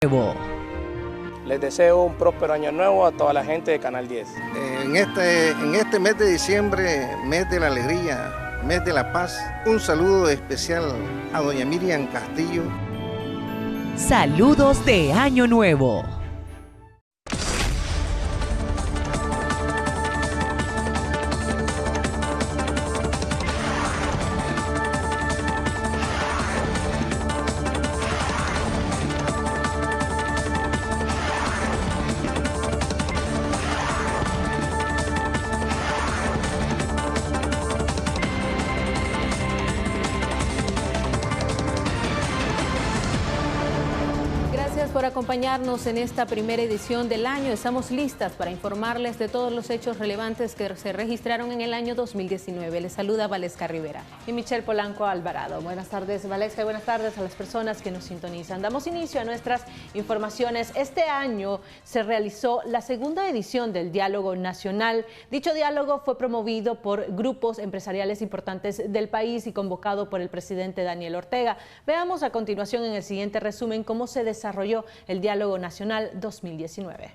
Nuevo. Les deseo un próspero año nuevo a toda la gente de Canal 10. En este mes de diciembre, mes de la alegría, mes de la paz, un saludo especial a doña Miriam Castillo. Saludos de Año Nuevo. Por acompañarnos en esta primera edición del año. Estamos listas para informarles de todos los hechos relevantes que se registraron en el año 2019. Les saluda Valesca Rivera. Y Michelle Polanco Alvarado. Buenas tardes, Valesca, y buenas tardes a las personas que nos sintonizan. Damos inicio a nuestras informaciones. Este año se realizó la segunda edición del Diálogo Nacional. Dicho diálogo fue promovido por grupos empresariales importantes del país y convocado por el presidente Daniel Ortega. Veamos a continuación en el siguiente resumen cómo se desarrolló el Diálogo Nacional 2019.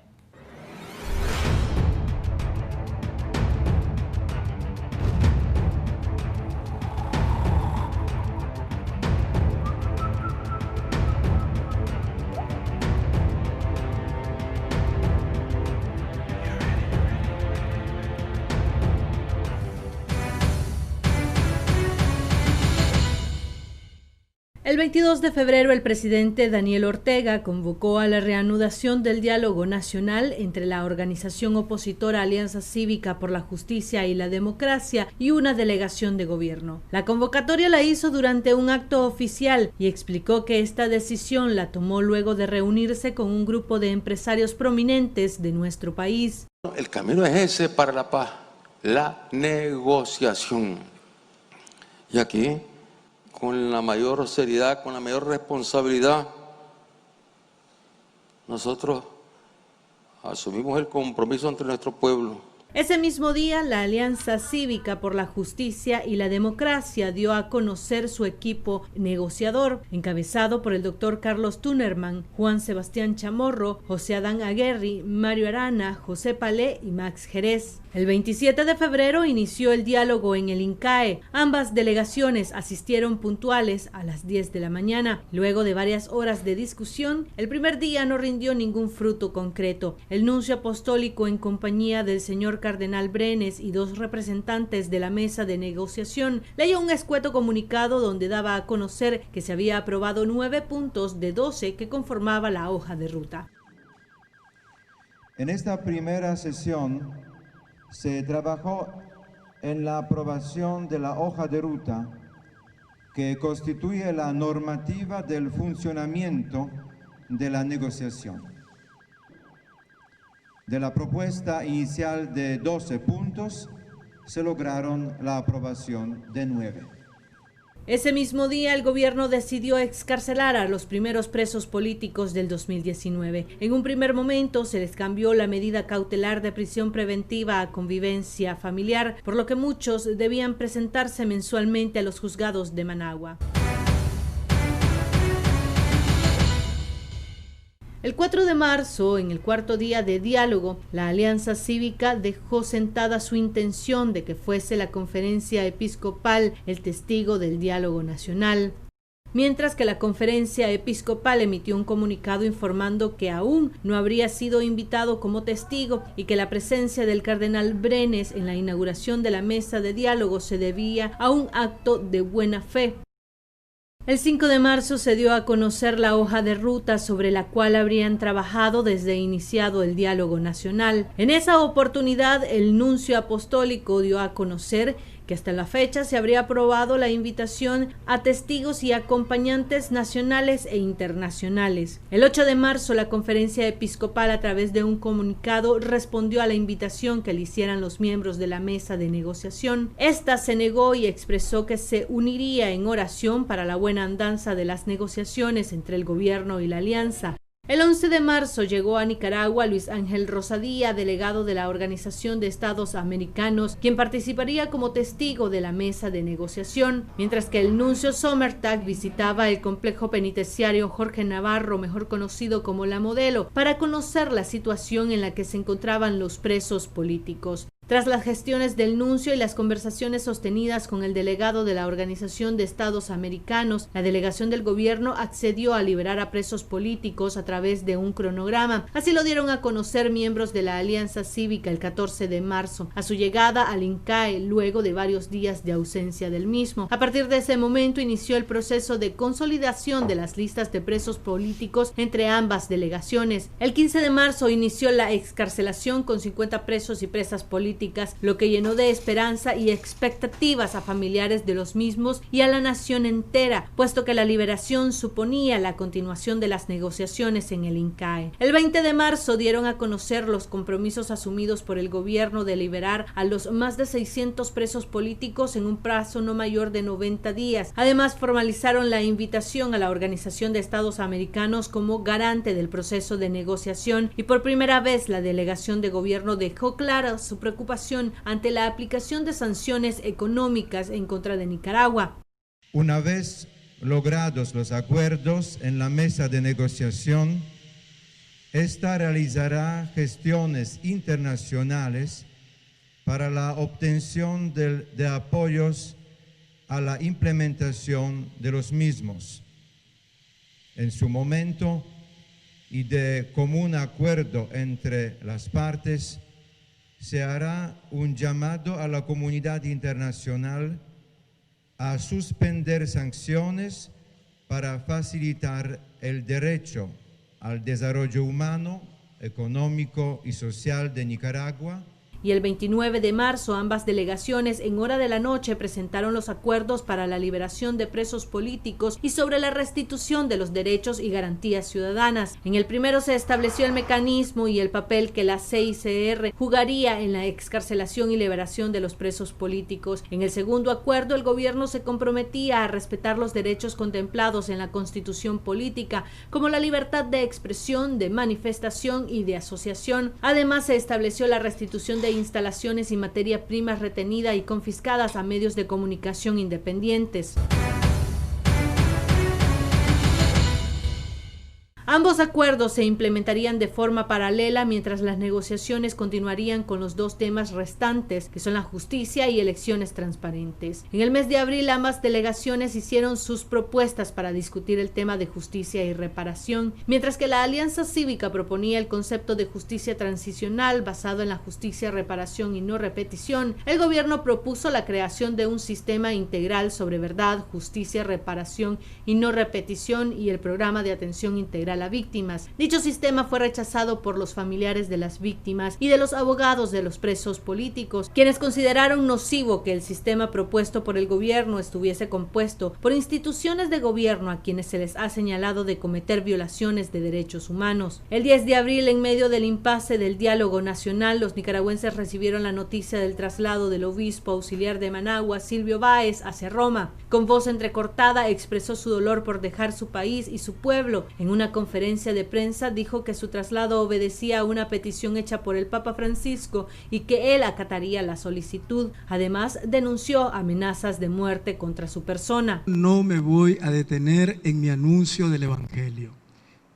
El 22 de febrero, el presidente Daniel Ortega convocó a la reanudación del diálogo nacional entre la organización opositora Alianza Cívica por la Justicia y la Democracia y una delegación de gobierno. La convocatoria la hizo durante un acto oficial y explicó que esta decisión la tomó luego de reunirse con un grupo de empresarios prominentes de nuestro país. El camino es ese para la paz, la negociación. Y aquí, con la mayor seriedad, con la mayor responsabilidad, nosotros asumimos el compromiso ante nuestro pueblo. Ese mismo día, la Alianza Cívica por la Justicia y la Democracia dio a conocer su equipo negociador, encabezado por el doctor Carlos Tunerman, Juan Sebastián Chamorro, José Adán Aguerri, Mario Arana, José Palé y Max Jerez. El 27 de febrero inició el diálogo en el INCAE. Ambas delegaciones asistieron puntuales a las 10 de la mañana. Luego de varias horas de discusión, el primer día no rindió ningún fruto concreto. El nuncio apostólico, en compañía del señor cardenal Brenes y dos representantes de la mesa de negociación, leyó un escueto comunicado donde daba a conocer que se había aprobado 9 puntos de 12 que conformaba la hoja de ruta. En esta primera sesión se trabajó en la aprobación de la hoja de ruta que constituye la normativa del funcionamiento de la negociación. De la propuesta inicial de 12 puntos, se lograron la aprobación de 9. Ese mismo día, el gobierno decidió excarcelar a los primeros presos políticos del 2019. En un primer momento se les cambió la medida cautelar de prisión preventiva a convivencia familiar, por lo que muchos debían presentarse mensualmente a los juzgados de Managua. El 4 de marzo, en el cuarto día de diálogo, la Alianza Cívica dejó sentada su intención de que fuese la conferencia episcopal el testigo del diálogo nacional, mientras que la conferencia episcopal emitió un comunicado informando que aún no habría sido invitado como testigo y que la presencia del cardenal Brenes en la inauguración de la mesa de diálogo se debía a un acto de buena fe. El 5 de marzo se dio a conocer la hoja de ruta sobre la cual habrían trabajado desde iniciado el diálogo nacional. En esa oportunidad, el nuncio apostólico dio a conocer que hasta la fecha se habría aprobado la invitación a testigos y acompañantes nacionales e internacionales. El 8 de marzo, la conferencia episcopal, a través de un comunicado, respondió a la invitación que le hicieran los miembros de la mesa de negociación. Esta se negó y expresó que se uniría en oración para la buena andanza de las negociaciones entre el gobierno y la alianza. El 11 de marzo llegó a Nicaragua Luis Ángel Rosadía, delegado de la Organización de Estados Americanos, quien participaría como testigo de la mesa de negociación, mientras que el nuncio Sommertag visitaba el complejo penitenciario Jorge Navarro, mejor conocido como La Modelo, para conocer la situación en la que se encontraban los presos políticos. Tras las gestiones del nuncio y las conversaciones sostenidas con el delegado de la Organización de Estados Americanos, la delegación del gobierno accedió a liberar a presos políticos a través de un cronograma. Así lo dieron a conocer miembros de la Alianza Cívica el 14 de marzo, a su llegada al INCAE luego de varios días de ausencia del mismo. A partir de ese momento inició el proceso de consolidación de las listas de presos políticos entre ambas delegaciones. El 15 de marzo inició la excarcelación con 50 presos y presas políticas, lo que llenó de esperanza y expectativas a familiares de los mismos y a la nación entera, puesto que la liberación suponía la continuación de las negociaciones en el INCAE. El 20 de marzo dieron a conocer los compromisos asumidos por el gobierno de liberar a los más de 600 presos políticos en un plazo no mayor de 90 días. Además, formalizaron la invitación a la Organización de Estados Americanos como garante del proceso de negociación y por primera vez la delegación de gobierno dejó clara su preocupación ante la aplicación de sanciones económicas en contra de Nicaragua. Una vez logrados los acuerdos en la mesa de negociación, esta realizará gestiones internacionales para la obtención de apoyos a la implementación de los mismos. En su momento y de común acuerdo entre las partes, se hará un llamado a la comunidad internacional a suspender sanciones para facilitar el derecho al desarrollo humano, económico y social de Nicaragua. Y el 29 de marzo ambas delegaciones en hora de la noche presentaron los acuerdos para la liberación de presos políticos y sobre la restitución de los derechos y garantías ciudadanas. En el primero se estableció el mecanismo y el papel que la CICR jugaría en la excarcelación y liberación de los presos políticos. En el segundo acuerdo el gobierno se comprometía a respetar los derechos contemplados en la Constitución política, como la libertad de expresión, de manifestación y de asociación. Además se estableció la restitución de instalaciones y materia prima retenida y confiscadas a medios de comunicación independientes. Ambos acuerdos se implementarían de forma paralela mientras las negociaciones continuarían con los dos temas restantes, que son la justicia y elecciones transparentes. En el mes de abril ambas delegaciones hicieron sus propuestas para discutir el tema de justicia y reparación, mientras que la Alianza Cívica proponía el concepto de justicia transicional basado en la justicia, reparación y no repetición. El gobierno propuso la creación de un sistema integral sobre verdad, justicia, reparación y no repetición y el programa de atención integral a víctimas. Dicho sistema fue rechazado por los familiares de las víctimas y de los abogados de los presos políticos, quienes consideraron nocivo que el sistema propuesto por el gobierno estuviese compuesto por instituciones de gobierno a quienes se les ha señalado de cometer violaciones de derechos humanos. El 10 de abril, en medio del impasse del diálogo nacional, los nicaragüenses recibieron la noticia del traslado del obispo auxiliar de Managua, Silvio Báez, hacia Roma. Con voz entrecortada expresó su dolor por dejar su país y su pueblo. En una conferencia de prensa dijo que su traslado obedecía a una petición hecha por el Papa Francisco y que él acataría la solicitud. Además, denunció amenazas de muerte contra su persona. No me voy a detener en mi anuncio del Evangelio.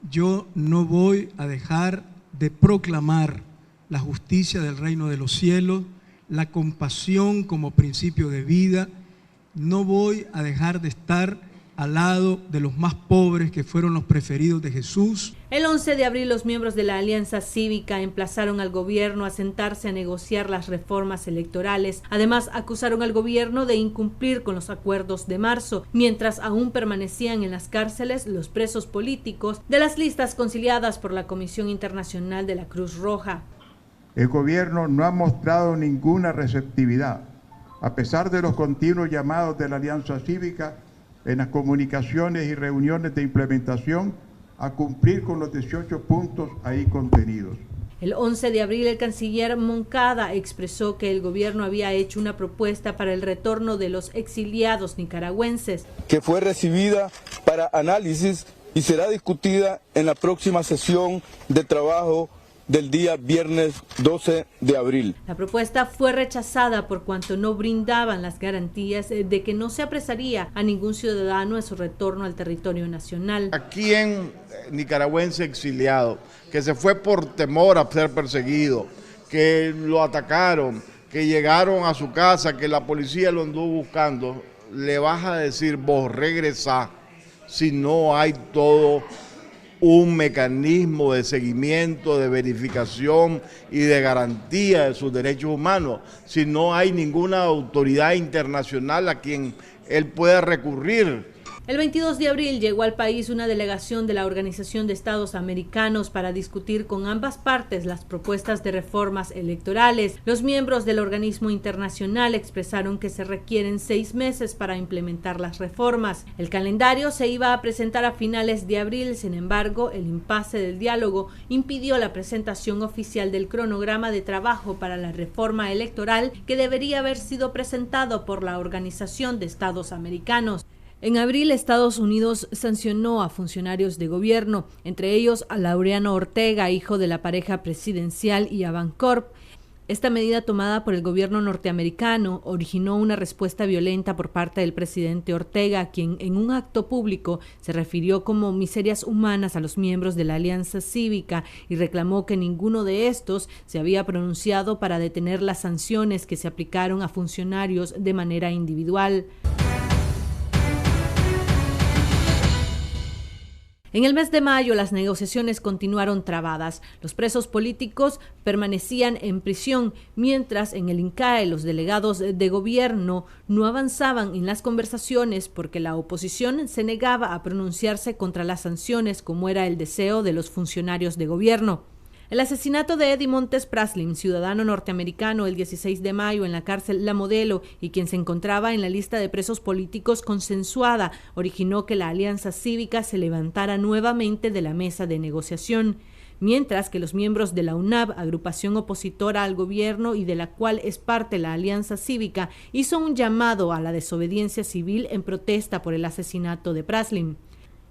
Yo no voy a dejar de proclamar la justicia del reino de los cielos, la compasión como principio de vida. No voy a dejar de estar al lado de los más pobres que fueron los preferidos de Jesús. El 11 de abril los miembros de la Alianza Cívica emplazaron al gobierno a sentarse a negociar las reformas electorales. Además, acusaron al gobierno de incumplir con los acuerdos de marzo, mientras aún permanecían en las cárceles los presos políticos de las listas conciliadas por la Comisión Internacional de la Cruz Roja. El gobierno no ha mostrado ninguna receptividad, a pesar de los continuos llamados de la Alianza Cívica en las comunicaciones y reuniones de implementación a cumplir con los 18 puntos ahí contenidos. El 11 de abril el canciller Moncada expresó que el gobierno había hecho una propuesta para el retorno de los exiliados nicaragüenses, que fue recibida para análisis y será discutida en la próxima sesión de trabajo del día viernes 12 de abril. La propuesta fue rechazada por cuanto no brindaban las garantías de que no se apresaría a ningún ciudadano en su retorno al territorio nacional. Aquí en nicaragüense exiliado, que se fue por temor a ser perseguido, que lo atacaron, que llegaron a su casa, que la policía lo anduvo buscando, le vas a decir vos regresá si no hay todo un mecanismo de seguimiento, de verificación y de garantía de sus derechos humanos, si no hay ninguna autoridad internacional a quien él pueda recurrir. El 22 de abril llegó al país una delegación de la Organización de Estados Americanos para discutir con ambas partes las propuestas de reformas electorales. Los miembros del organismo internacional expresaron que se requieren 6 meses para implementar las reformas. El calendario se iba a presentar a finales de abril, sin embargo, el impasse del diálogo impidió la presentación oficial del cronograma de trabajo para la reforma electoral que debería haber sido presentado por la Organización de Estados Americanos. En abril, Estados Unidos sancionó a funcionarios de gobierno, entre ellos a Laureano Ortega, hijo de la pareja presidencial, y a Bancorp. Esta medida tomada por el gobierno norteamericano originó una respuesta violenta por parte del presidente Ortega, quien en un acto público se refirió como miserias humanas a los miembros de la Alianza Cívica y reclamó que ninguno de estos se había pronunciado para detener las sanciones que se aplicaron a funcionarios de manera individual. En el mes de mayo, las negociaciones continuaron trabadas. Los presos políticos permanecían en prisión, mientras en el INCAE los delegados de gobierno no avanzaban en las conversaciones porque la oposición se negaba a pronunciarse contra las sanciones, como era el deseo de los funcionarios de gobierno. El asesinato de Eddie Montes Praslin, ciudadano norteamericano, el 16 de mayo en la cárcel La Modelo y quien se encontraba en la lista de presos políticos consensuada, originó que la Alianza Cívica se levantara nuevamente de la mesa de negociación, mientras que los miembros de la UNAV, agrupación opositora al gobierno y de la cual es parte la Alianza Cívica, hizo un llamado a la desobediencia civil en protesta por el asesinato de Praslin.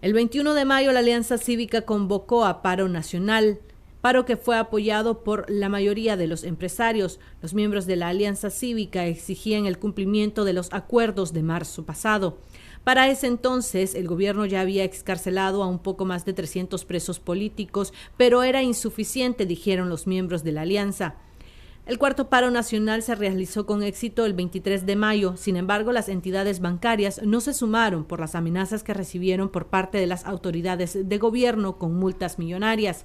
El 21 de mayo la Alianza Cívica convocó a paro nacional, paro que fue apoyado por la mayoría de los empresarios. Los miembros de la Alianza Cívica exigían el cumplimiento de los acuerdos de marzo pasado. Para ese entonces, el gobierno ya había excarcelado a un poco más de 300 presos políticos, pero era insuficiente, dijeron los miembros de la Alianza. El cuarto paro nacional se realizó con éxito el 23 de mayo, sin embargo, las entidades bancarias no se sumaron por las amenazas que recibieron por parte de las autoridades de gobierno con multas millonarias.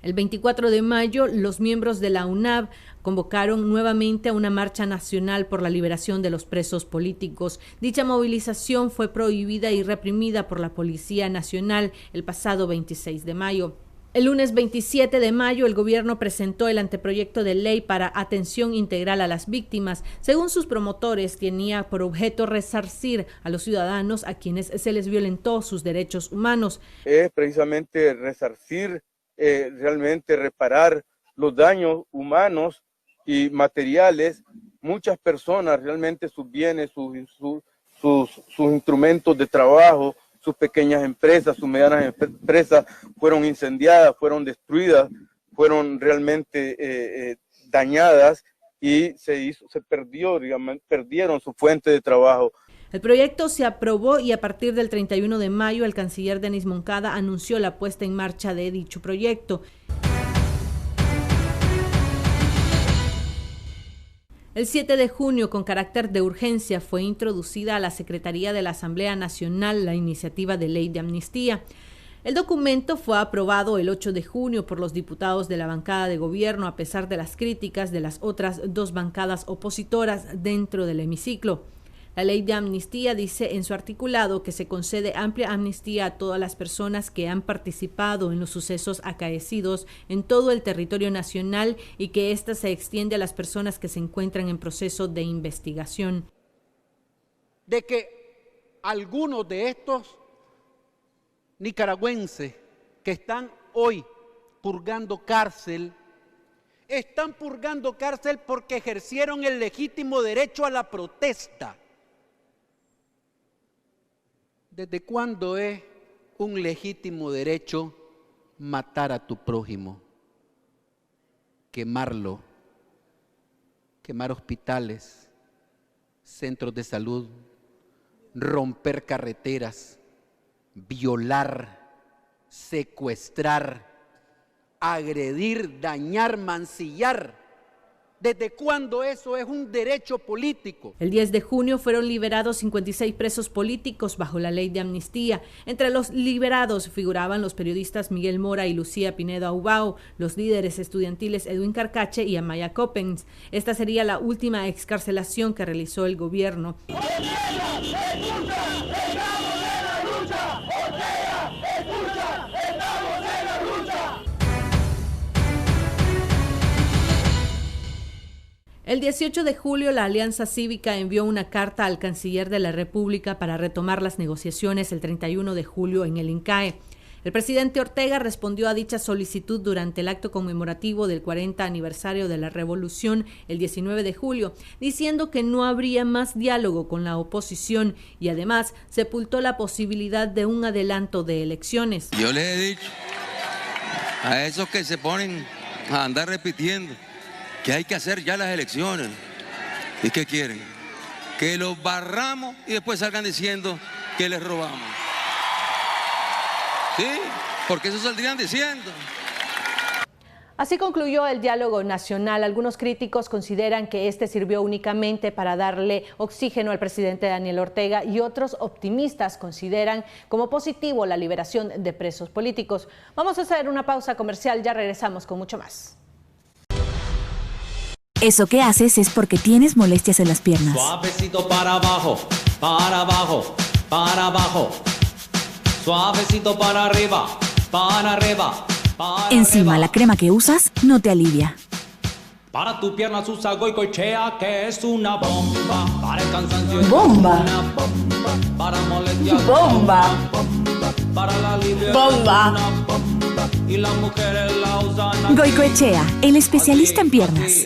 El 24 de mayo, los miembros de la UNAV convocaron nuevamente a una marcha nacional por la liberación de los presos políticos. Dicha movilización fue prohibida y reprimida por la Policía Nacional el pasado 26 de mayo. El lunes 27 de mayo, el gobierno presentó el anteproyecto de ley para atención integral a las víctimas. Según sus promotores, tenía por objeto resarcir a los ciudadanos a quienes se les violentó sus derechos humanos. Es precisamente resarcir, realmente reparar los daños humanos y materiales. Muchas personas, realmente sus bienes, sus instrumentos de trabajo, sus pequeñas empresas, sus medianas empresas fueron incendiadas, fueron destruidas, fueron realmente dañadas y perdieron su fuente de trabajo. El proyecto se aprobó y a partir del 31 de mayo el canciller Denis Moncada anunció la puesta en marcha de dicho proyecto. El 7 de junio, con carácter de urgencia, fue introducida a la Secretaría de la Asamblea Nacional la iniciativa de ley de amnistía. El documento fue aprobado el 8 de junio por los diputados de la bancada de gobierno a pesar de las críticas de las otras dos bancadas opositoras dentro del hemiciclo. La ley de amnistía dice en su articulado que se concede amplia amnistía a todas las personas que han participado en los sucesos acaecidos en todo el territorio nacional y que ésta se extiende a las personas que se encuentran en proceso de investigación. De que algunos de estos nicaragüenses que están hoy purgando cárcel, están purgando cárcel porque ejercieron el legítimo derecho a la protesta. ¿Desde cuándo es un legítimo derecho matar a tu prójimo, quemarlo, quemar hospitales, centros de salud, romper carreteras, violar, secuestrar, agredir, dañar, mancillar. ¿Desde cuándo eso es un derecho político? El 10 de junio fueron liberados 56 presos políticos bajo la ley de amnistía. Entre los liberados figuraban los periodistas Miguel Mora y Lucía Pinedo Aubao, los líderes estudiantiles Edwin Carcache y Amaya Coppens. Esta sería la última excarcelación que realizó el gobierno. El 18 de julio, la Alianza Cívica envió una carta al canciller de la República para retomar las negociaciones el 31 de julio en el INCAE. El presidente Ortega respondió a dicha solicitud durante el acto conmemorativo del 40 aniversario de la Revolución el 19 de julio, diciendo que no habría más diálogo con la oposición y además sepultó la posibilidad de un adelanto de elecciones. Yo les he dicho a esos que se ponen a andar repitiendo que hay que hacer ya las elecciones. ¿Y qué quieren? Que los barramos y después salgan diciendo que les robamos. Sí, porque eso saldrían diciendo. Así concluyó el diálogo nacional. Algunos críticos consideran que este sirvió únicamente para darle oxígeno al presidente Daniel Ortega y otros optimistas consideran como positivo la liberación de presos políticos. Vamos a hacer una pausa comercial, ya regresamos con mucho más. Eso que haces es porque tienes molestias en las piernas. Suavecito para abajo, para abajo, para abajo. Suavecito para arriba, para arriba, para Encima, arriba. la crema que usas no te alivia. Para tu pierna usa Goicoechea, que es una bomba. Para el cansancio es Bomba. una bomba. Para molestias Bomba. una bomba. Para la alivio Bomba. una bomba. Y las mujeres la usan aquí. Goicoechea, el especialista en piernas.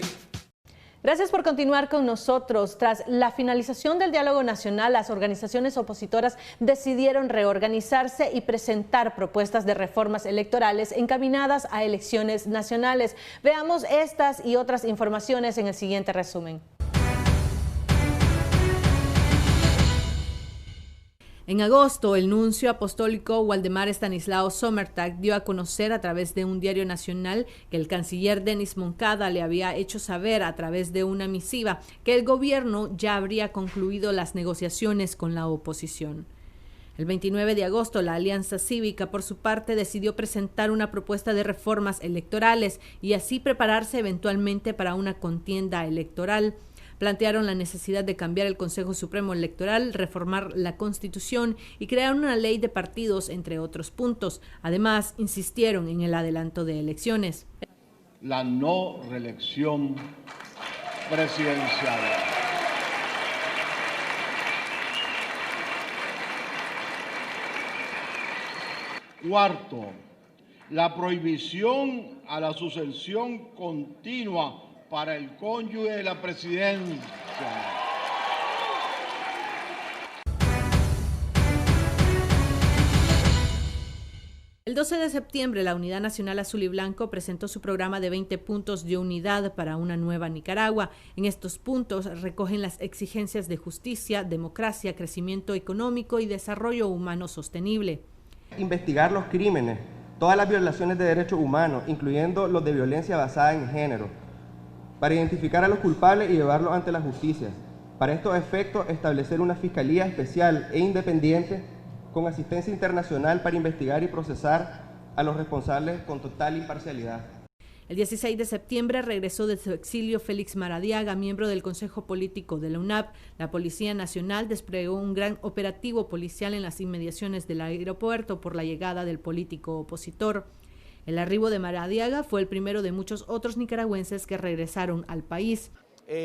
Gracias por continuar con nosotros. Tras la finalización del diálogo nacional, las organizaciones opositoras decidieron reorganizarse y presentar propuestas de reformas electorales encaminadas a elecciones nacionales. Veamos estas y otras informaciones en el siguiente resumen. En agosto, el nuncio apostólico Waldemar Stanislao Sommertag dio a conocer a través de un diario nacional que el canciller Denis Moncada le había hecho saber a través de una misiva que el gobierno ya habría concluido las negociaciones con la oposición. El 29 de agosto, la Alianza Cívica, por su parte, decidió presentar una propuesta de reformas electorales y así prepararse eventualmente para una contienda electoral. Plantearon la necesidad de cambiar el Consejo Supremo Electoral, reformar la Constitución y crear una ley de partidos, entre otros puntos. Además, insistieron en el adelanto de elecciones. La no reelección presidencial. Cuarto, la prohibición a la sucesión continua para el cónyuge de la presidencia. El 12 de septiembre, la Unidad Nacional Azul y Blanco presentó su programa de 20 puntos de unidad para una nueva Nicaragua. En estos puntos recogen las exigencias de justicia, democracia, crecimiento económico y desarrollo humano sostenible. Investigar los crímenes, todas las violaciones de derechos humanos, incluyendo los de violencia basada en género, para identificar a los culpables y llevarlos ante la justicia. Para estos efectos, establecer una fiscalía especial e independiente con asistencia internacional para investigar y procesar a los responsables con total imparcialidad. El 16 de septiembre regresó de su exilio Félix Maradiaga, miembro del Consejo Político de la UNAP. La Policía Nacional desplegó un gran operativo policial en las inmediaciones del aeropuerto por la llegada del político opositor. El arribo de Maradiaga fue el primero de muchos otros nicaragüenses que regresaron al país.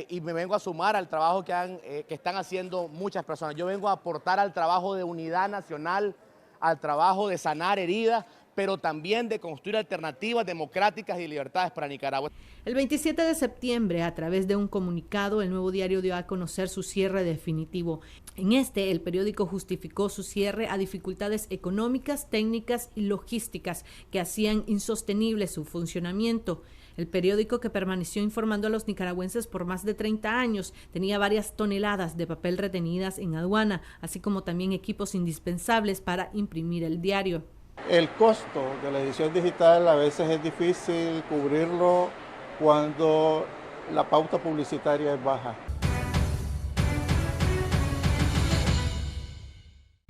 Y me vengo a sumar al trabajo que están haciendo muchas personas. Yo vengo a aportar al trabajo de unidad nacional, al trabajo de sanar heridas, pero también de construir alternativas democráticas y libertades para Nicaragua. El 27 de septiembre, a través de un comunicado, el Nuevo Diario dio a conocer su cierre definitivo. En este, el periódico justificó su cierre a dificultades económicas, técnicas y logísticas que hacían insostenible su funcionamiento. El periódico, que permaneció informando a los nicaragüenses por más de 30 años, tenía varias toneladas de papel retenidas en aduana, así como también equipos indispensables para imprimir el diario. El costo de la edición digital a veces es difícil cubrirlo cuando la pauta publicitaria es baja.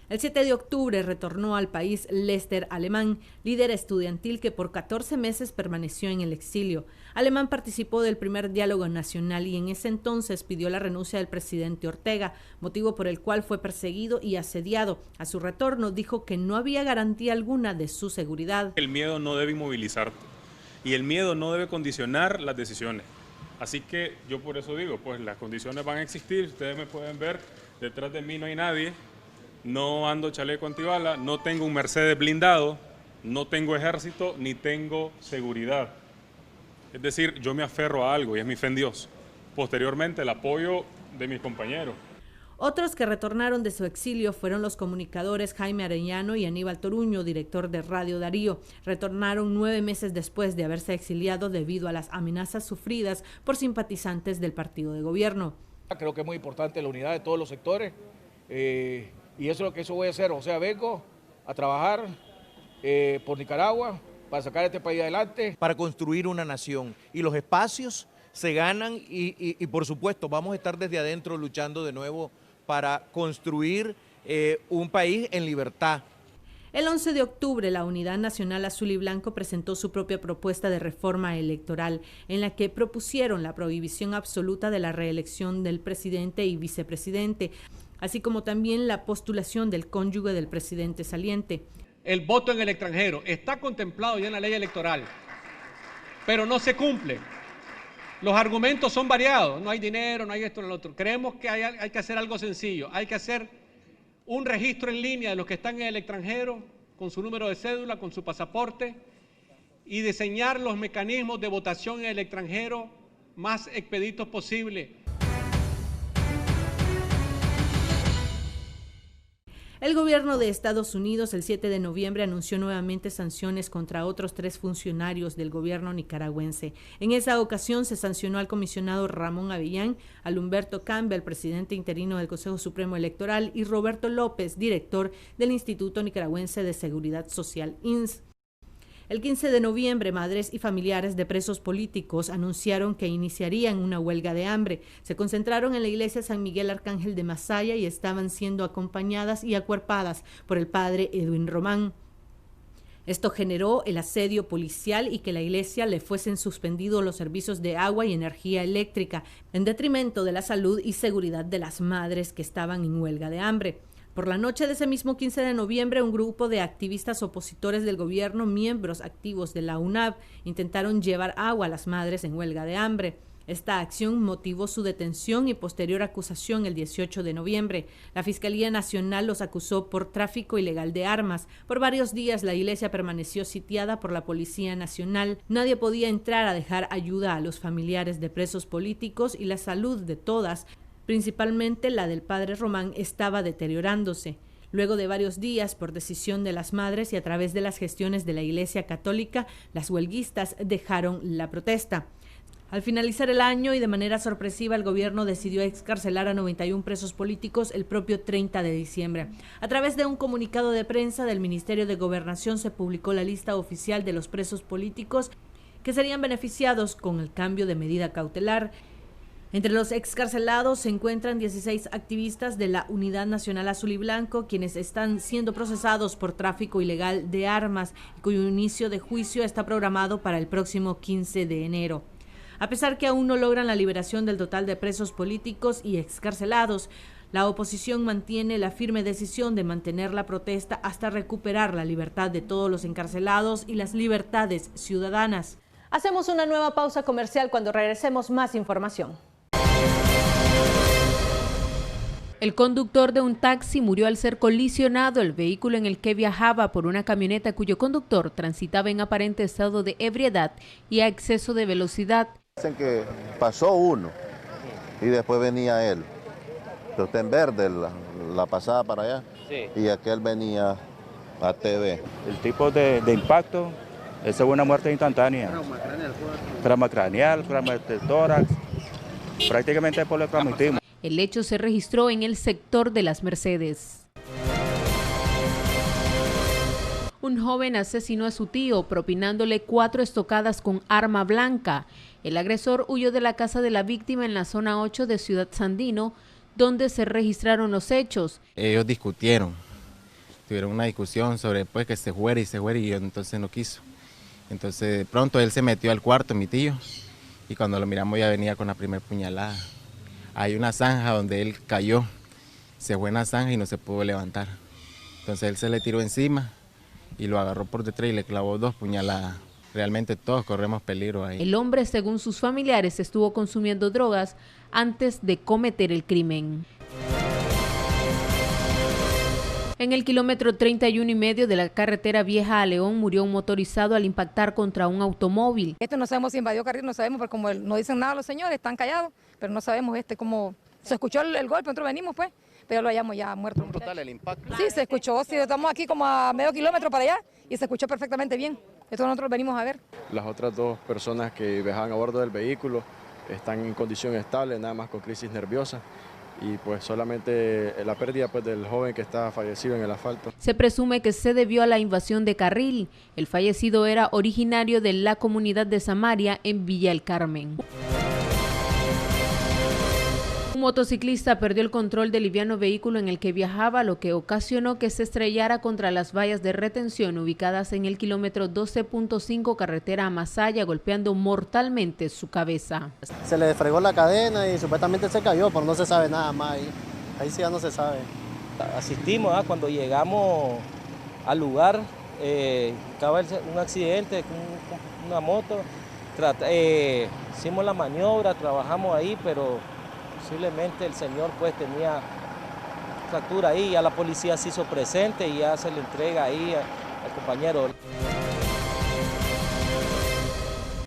El 7 de octubre retornó al país Lester Alemán, líder estudiantil que por 14 meses permaneció en el exilio. Alemán participó del primer diálogo nacional y en ese entonces pidió la renuncia del presidente Ortega, motivo por el cual fue perseguido y asediado. A su retorno dijo que no había garantía alguna de su seguridad. El miedo no debe inmovilizarte y el miedo no debe condicionar las decisiones. Así que yo por eso digo, pues las condiciones van a existir, ustedes me pueden ver, detrás de mí no hay nadie. No ando chaleco antibala, no tengo un Mercedes blindado, no tengo ejército, ni tengo seguridad. Es decir, yo me aferro a algo y es mi fe en Dios. Posteriormente, el apoyo de mis compañeros. Otros que retornaron de su exilio fueron los comunicadores Jaime Arellano y Aníbal Toruño, director de Radio Darío. Retornaron 9 meses después de haberse exiliado debido a las amenazas sufridas por simpatizantes del partido de gobierno. Creo que es muy importante la unidad de todos los sectores. Y eso es lo que voy a hacer, o sea, vengo a trabajar por Nicaragua para sacar este país adelante. Para construir una nación, y los espacios se ganan y por supuesto vamos a estar desde adentro luchando de nuevo para construir un país en libertad. El 11 de octubre, la Unidad Nacional Azul y Blanco presentó su propia propuesta de reforma electoral, en la que propusieron la prohibición absoluta de la reelección del presidente y vicepresidente, así como también la postulación del cónyuge del presidente saliente. El voto en el extranjero está contemplado ya en la ley electoral, pero no se cumple. Los argumentos son variados, no hay dinero, no hay esto, no lo otro. Creemos que hay que hacer algo sencillo, hay que hacer un registro en línea de los que están en el extranjero, con su número de cédula, con su pasaporte, y diseñar los mecanismos de votación en el extranjero más expeditos posible. El gobierno de Estados Unidos el 7 de noviembre anunció nuevamente sanciones contra otros 3 funcionarios del gobierno nicaragüense. En esa ocasión se sancionó al comisionado Ramón Avillán, al Humberto Campbell, presidente interino del Consejo Supremo Electoral, y Roberto López, director del Instituto Nicaragüense de Seguridad Social, INS. El 15 de noviembre, madres y familiares de presos políticos anunciaron que iniciarían una huelga de hambre. Se concentraron en la iglesia San Miguel Arcángel de Masaya y estaban siendo acompañadas y acuerpadas por el padre Edwin Román. Esto generó el asedio policial y que la iglesia le fuesen suspendidos los servicios de agua y energía eléctrica, en detrimento de la salud y seguridad de las madres que estaban en huelga de hambre. Por la noche de ese mismo 15 de noviembre, un grupo de activistas opositores del gobierno, miembros activos de la UNAV, intentaron llevar agua a las madres en huelga de hambre. Esta acción motivó su detención y posterior acusación el 18 de noviembre. La Fiscalía Nacional los acusó por tráfico ilegal de armas. Por varios días la iglesia permaneció sitiada por la Policía Nacional. Nadie podía entrar a dejar ayuda a los familiares de presos políticos y la salud de todas, principalmente la del padre Román, estaba deteriorándose. Luego de varios días, por decisión de las madres y a través de las gestiones de la Iglesia Católica, las huelguistas dejaron la protesta. Al finalizar el año y de manera sorpresiva, el gobierno decidió excarcelar a 91 presos políticos el propio 30 de diciembre. A través de un comunicado de prensa del Ministerio de Gobernación se publicó la lista oficial de los presos políticos que serían beneficiados con el cambio de medida cautelar. Entre los excarcelados se encuentran 16 activistas de la Unidad Nacional Azul y Blanco, quienes están siendo procesados por tráfico ilegal de armas, cuyo inicio de juicio está programado para el próximo 15 de enero. A pesar que aún no logran la liberación del total de presos políticos y excarcelados, la oposición mantiene la firme decisión de mantener la protesta hasta recuperar la libertad de todos los encarcelados y las libertades ciudadanas. Hacemos una nueva pausa comercial. Cuando regresemos, más información. El conductor de un taxi murió al ser colisionado el vehículo en el que viajaba por una camioneta cuyo conductor transitaba en aparente estado de ebriedad y a exceso de velocidad. Dicen que pasó uno y después venía él. Pero está en verde la pasada para allá, sí. Y aquel venía a TV. El tipo de impacto es una muerte instantánea. Trauma craneal, trauma de tórax, prácticamente politraumatismo. El hecho se registró en el sector de Las Mercedes. Un joven asesinó a su tío propinándole 4 estocadas con arma blanca. El agresor huyó de la casa de la víctima en la zona 8 de Ciudad Sandino, donde se registraron los hechos. Ellos discutieron, tuvieron una discusión sobre pues, que se fuera y yo entonces no quiso. Entonces de pronto él se metió al cuarto, mi tío, y cuando lo miramos ya venía con la primera puñalada. Hay una zanja donde él cayó, se fue en la zanja y no se pudo levantar. Entonces él se le tiró encima y lo agarró por detrás y le clavó 2 puñaladas. Realmente todos corremos peligro ahí. El hombre, según sus familiares, estuvo consumiendo drogas antes de cometer el crimen. En el kilómetro 31,5 de la carretera Vieja a León murió un motorizado al impactar contra un automóvil. No sabemos si invadió carril, no sabemos, porque como no dicen nada los señores, están callados, pero no sabemos cómo se escuchó el golpe, nosotros venimos pues, pero lo hayamos ya muerto. ¿Brutal el impacto? Sí, se escuchó, sí, estamos aquí como a medio kilómetro para allá y se escuchó perfectamente bien. Esto nosotros venimos a ver. Las otras 2 personas que viajaban a bordo del vehículo están en condición estable, nada más con crisis nerviosa. Y pues solamente la pérdida pues, del joven que está fallecido en el asfalto. Se presume que se debió a la invasión de carril. El fallecido era originario de la comunidad de Samaria en Villa El Carmen. Un motociclista perdió el control del liviano vehículo en el que viajaba, lo que ocasionó que se estrellara contra las vallas de retención ubicadas en el kilómetro 12.5 carretera a Masaya, golpeando mortalmente su cabeza. Se le fregó la cadena y supuestamente se cayó, pero no se sabe nada más ahí sí ya no se sabe. Asistimos cuando llegamos al lugar, acaba un accidente con una moto, hicimos la maniobra, trabajamos ahí, pero posiblemente el señor pues tenía fractura ahí, ya la policía se hizo presente y ya se le entrega ahí al compañero.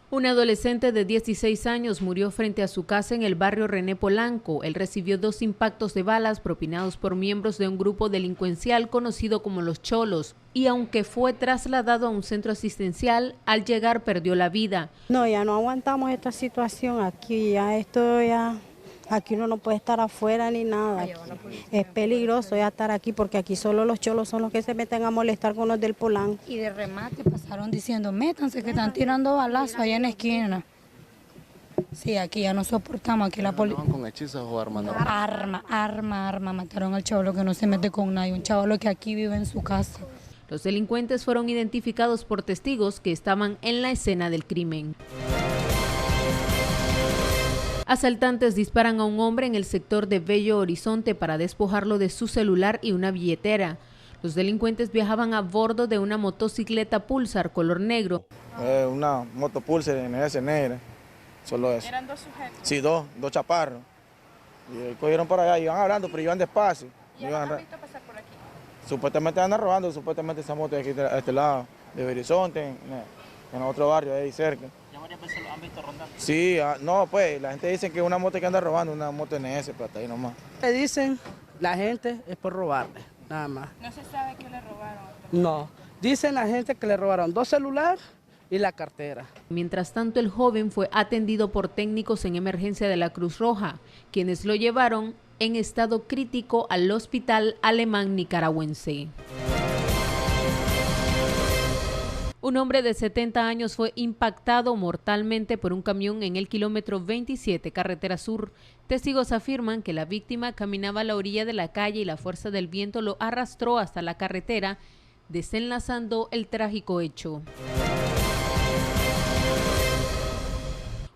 Un adolescente de 16 años murió frente a su casa en el barrio René Polanco. Él recibió 2 impactos de balas propinados por miembros de un grupo delincuencial conocido como Los Cholos, y aunque fue trasladado a un centro asistencial, al llegar perdió la vida. No, ya no aguantamos esta situación aquí, aquí uno no puede estar afuera ni nada. Es peligroso ya estar aquí porque aquí solo los cholos son los que se meten a molestar con los del Polanco. Y de remate pasaron diciendo, métanse que están tirando balazos allá en la esquina. Sí, aquí ya no soportamos, aquí la policía. ¿Con hechizos o armas? Arma, mataron al chavalo que no se mete con nadie, un chavalo que aquí vive en su casa. Los delincuentes fueron identificados por testigos que estaban en la escena del crimen. Asaltantes disparan a un hombre en el sector de Bello Horizonte para despojarlo de su celular y una billetera. Los delincuentes viajaban a bordo de una motocicleta Pulsar color negro. Una moto Pulsar NS negra, solo eso. ¿Eran 2 sujetos? Sí, dos chaparros. Y cogieron por allá, iban hablando, pero iban despacio. ¿Y han visto pasar por aquí? Supuestamente andan robando, supuestamente esa moto de aquí a este lado, de Horizonte, en otro barrio ahí cerca. ¿Ya varias veces lo han visto rondando? Sí, no, pues la gente dice que es una moto que anda robando, una moto NS, pero hasta ahí nomás. Le dicen la gente es por robarle, nada más. ¿No se sabe qué le robaron? No, dicen la gente que le robaron 2 celulares y la cartera. Mientras tanto, el joven fue atendido por técnicos en emergencia de la Cruz Roja, quienes lo llevaron en estado crítico al hospital alemán nicaragüense. Un hombre de 70 años fue impactado mortalmente por un camión en el kilómetro 27, carretera sur. Testigos afirman que la víctima caminaba a la orilla de la calle y la fuerza del viento lo arrastró hasta la carretera, desenlazando el trágico hecho.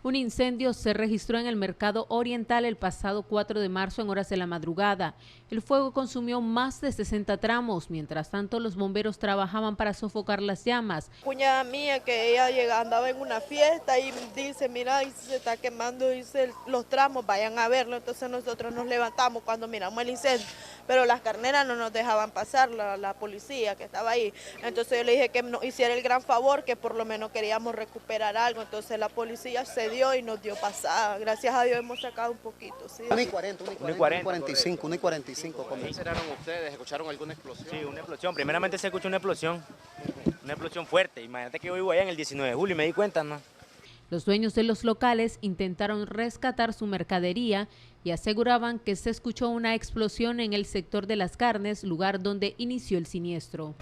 Un incendio se registró en el Mercado Oriental el pasado 4 de marzo en horas de la madrugada. El fuego consumió más de 60 tramos. Mientras tanto, los bomberos trabajaban para sofocar las llamas. Cuñada mía, que ella andaba en una fiesta y dice, mira, se está quemando, dice, los tramos, vayan a verlo. Entonces nosotros nos levantamos cuando miramos el incendio, pero las carneras no nos dejaban pasar, la policía que estaba ahí. Entonces yo le dije que nos hiciera el gran favor, que por lo menos queríamos recuperar algo. Entonces la policía se dio y nos dio pasada. Gracias a Dios hemos sacado un poquito. Sí. 1:40, 1:45, 1:45. ¿Qué esperaron ustedes? ¿Escucharon alguna explosión? Sí, una explosión. Primeramente se escuchó una explosión fuerte. Imagínate que yo vivo allá en el 19 de julio y me di cuenta, ¿no? Los dueños de los locales intentaron rescatar su mercadería y aseguraban que se escuchó una explosión en el sector de las carnes, lugar donde inició el siniestro.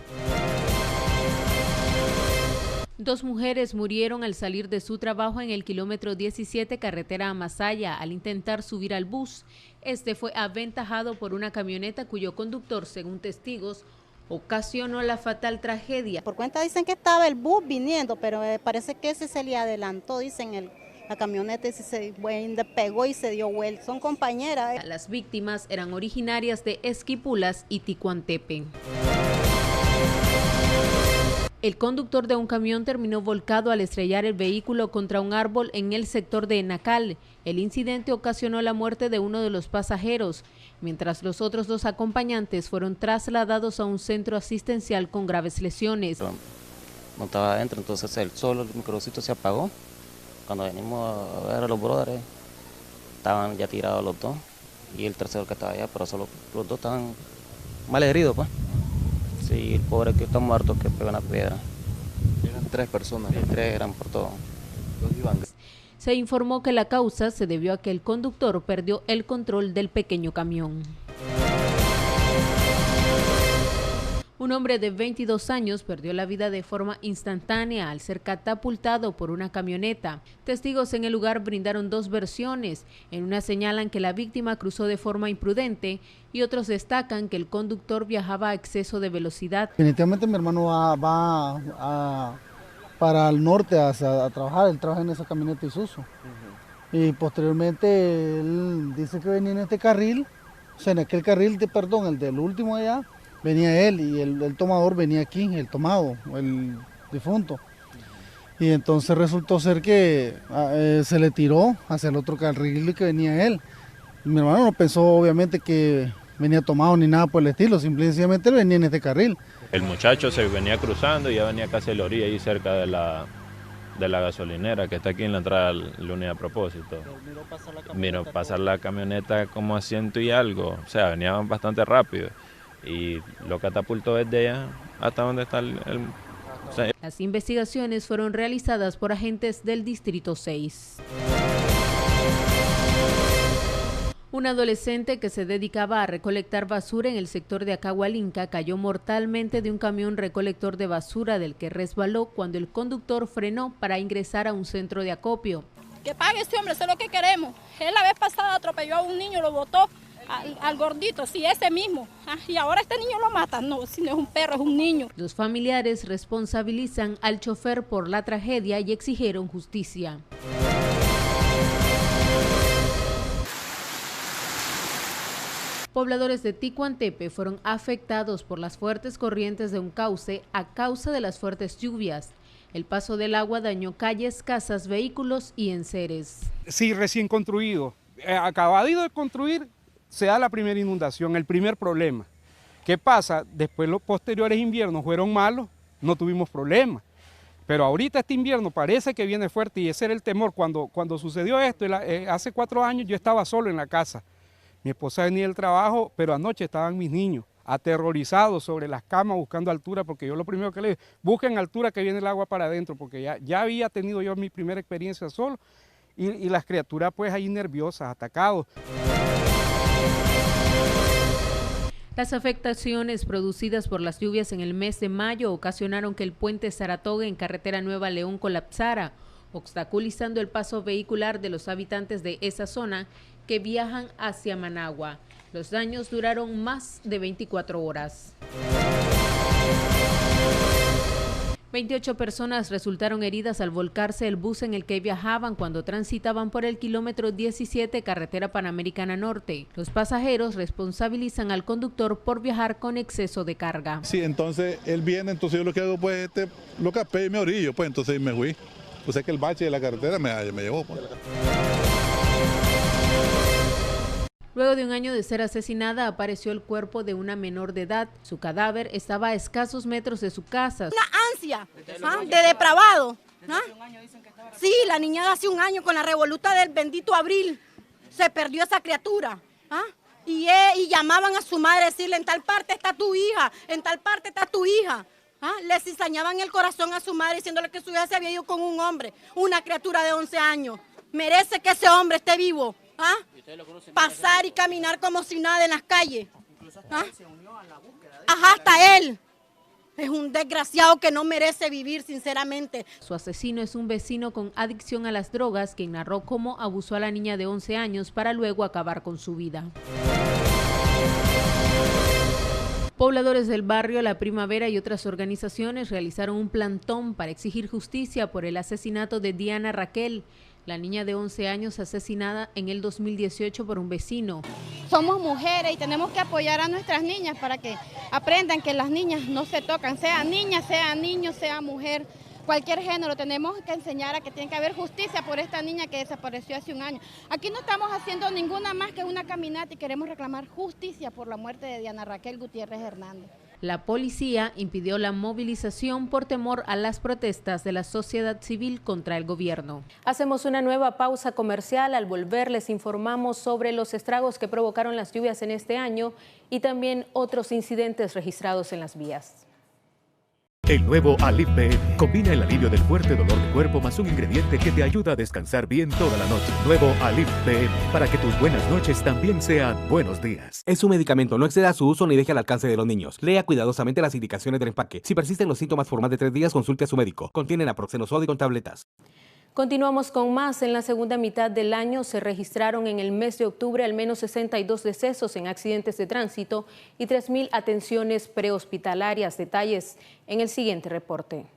2 mujeres murieron al salir de su trabajo en el kilómetro 17 carretera a Masaya al intentar subir al bus. Este fue aventajado por una camioneta cuyo conductor, según testigos, ocasionó la fatal tragedia. Por cuenta dicen que estaba el bus viniendo, pero parece que ese se le adelantó, dicen la camioneta se despegó y se dio vuelta. Son compañeras. Las víctimas eran originarias de Esquipulas y Ticuantepe. El conductor de un camión terminó volcado al estrellar el vehículo contra un árbol en el sector de Enacal. El incidente ocasionó la muerte de uno de los pasajeros, mientras los otros 2 acompañantes fueron trasladados a un centro asistencial con graves lesiones. No estaba adentro, entonces el microcito se apagó. Cuando venimos a ver a los brothers, estaban ya tirados los 2 y el tercero que estaba allá, pero solo los 2 estaban mal heridos, pues. Sí, el pobre que está muerto, que pegó una piedra. Eran 3 personas. Sí, 3 eran por todo. Se informó que la causa se debió a que el conductor perdió el control del pequeño camión. Un hombre de 22 años perdió la vida de forma instantánea al ser catapultado por una camioneta. Testigos en el lugar brindaron 2 versiones. En una señalan que la víctima cruzó de forma imprudente y otros destacan que el conductor viajaba a exceso de velocidad. Definitivamente mi hermano va para el norte a trabajar, él trabaja en esa camioneta Isuzu. Y posteriormente él dice que venía en este carril, o sea, en aquel carril, el del último allá, venía él y el tomador venía aquí, el tomado, el difunto. Y entonces resultó ser que se le tiró hacia el otro carril que venía él. Y mi hermano no pensó obviamente que venía tomado ni nada por el estilo, simplemente él venía en este carril. El muchacho se venía cruzando y ya venía casi a la orilla, ahí cerca de la gasolinera que está aquí en la entrada de la unidad a propósito. Miró pasar la camioneta como a 100 y algo, o sea, venía bastante rápido. Y lo catapultó desde allá hasta donde está o sea. Las investigaciones fueron realizadas por agentes del Distrito 6. Un adolescente que se dedicaba a recolectar basura en el sector de Acahualinca cayó mortalmente de un camión recolector de basura del que resbaló cuando el conductor frenó para ingresar a un centro de acopio. Que pague este hombre, eso es lo que queremos. Él la vez pasada atropelló a un niño, lo botó al gordito, sí, ese mismo. Y ahora este niño lo mata. No, si no es un perro, es un niño. Los familiares responsabilizan al chofer por la tragedia y exigieron justicia. Pobladores de Ticuantepe fueron afectados por las fuertes corrientes de un cauce a causa de las fuertes lluvias. El paso del agua dañó calles, casas, vehículos y enseres. Sí, recién construido. Acabado de construir, se da la primera inundación, el primer problema. ¿Qué pasa? Después los posteriores inviernos fueron malos, no tuvimos problemas. Pero ahorita este invierno parece que viene fuerte y ese era el temor. Cuando sucedió esto, hace 4 años yo estaba solo en la casa. Mi esposa venía del trabajo, pero anoche estaban mis niños aterrorizados sobre las camas buscando altura, porque yo lo primero que le dije, busquen altura que viene el agua para adentro, porque ya había tenido yo mi primera experiencia solo y las criaturas pues ahí nerviosas, atacados. Las afectaciones producidas por las lluvias en el mes de mayo ocasionaron que el puente Saratoga en carretera Nueva León colapsara, obstaculizando el paso vehicular de los habitantes de esa zona que viajan hacia Managua. Los daños duraron más de 24 horas. 28 personas resultaron heridas al volcarse el bus en el que viajaban cuando transitaban por el kilómetro 17 carretera Panamericana Norte. Los pasajeros responsabilizan al conductor por viajar con exceso de carga. Sí, entonces él viene, entonces yo lo que hago pues lo capé y me orillo, pues entonces me fui. O sea que el bache de la carretera me llevó. Pues. Luego de un año de ser asesinada, apareció el cuerpo de una menor de edad. Su cadáver estaba a escasos metros de su casa. Una ansia de depravado. Sí, la niña de hace un año con la revoluta del bendito abril. Se perdió esa criatura. Y llamaban a su madre a decirle, en tal parte está tu hija, en tal parte está tu hija. Le cizañaban el corazón a su madre diciéndole que su hija se había ido con un hombre, una criatura de 11 años. Merece que ese hombre esté vivo. Pasar y caminar como si nada en las calles. Hasta él. Es un desgraciado que no merece vivir, sinceramente. Su asesino es un vecino con adicción a las drogas, quien narró cómo abusó a la niña de 11 años para luego acabar con su vida. Pobladores del barrio La Primavera y otras organizaciones realizaron un plantón para exigir justicia por el asesinato de Diana Raquel, la niña de 11 años asesinada en el 2018 por un vecino. Somos mujeres y tenemos que apoyar a nuestras niñas para que aprendan que las niñas no se tocan, sea niña, sea niño, sea mujer, cualquier género. Tenemos que enseñar a que tiene que haber justicia por esta niña que desapareció hace un año. Aquí no estamos haciendo ninguna más que una caminata y queremos reclamar justicia por la muerte de Diana Raquel Gutiérrez Hernández. La policía impidió la movilización por temor a las protestas de la sociedad civil contra el gobierno. Hacemos una nueva pausa comercial. Al volver les informamos sobre los estragos que provocaron las lluvias en este año y también otros incidentes registrados en las vías. El nuevo Aleve PM combina el alivio del fuerte dolor de cuerpo más un ingrediente que te ayuda a descansar bien toda la noche. Nuevo Aleve PM, para que tus buenas noches también sean buenos días. Es un medicamento, no exceda su uso ni deje al alcance de los niños. Lea cuidadosamente las indicaciones del empaque. Si persisten los síntomas por más de 3 días, consulte a su médico. Contiene naproxeno sódico en tabletas. Continuamos con más. En la segunda mitad del año se registraron en el mes de octubre al menos 62 decesos en accidentes de tránsito y 3.000 atenciones prehospitalarias. Detalles en el siguiente reporte.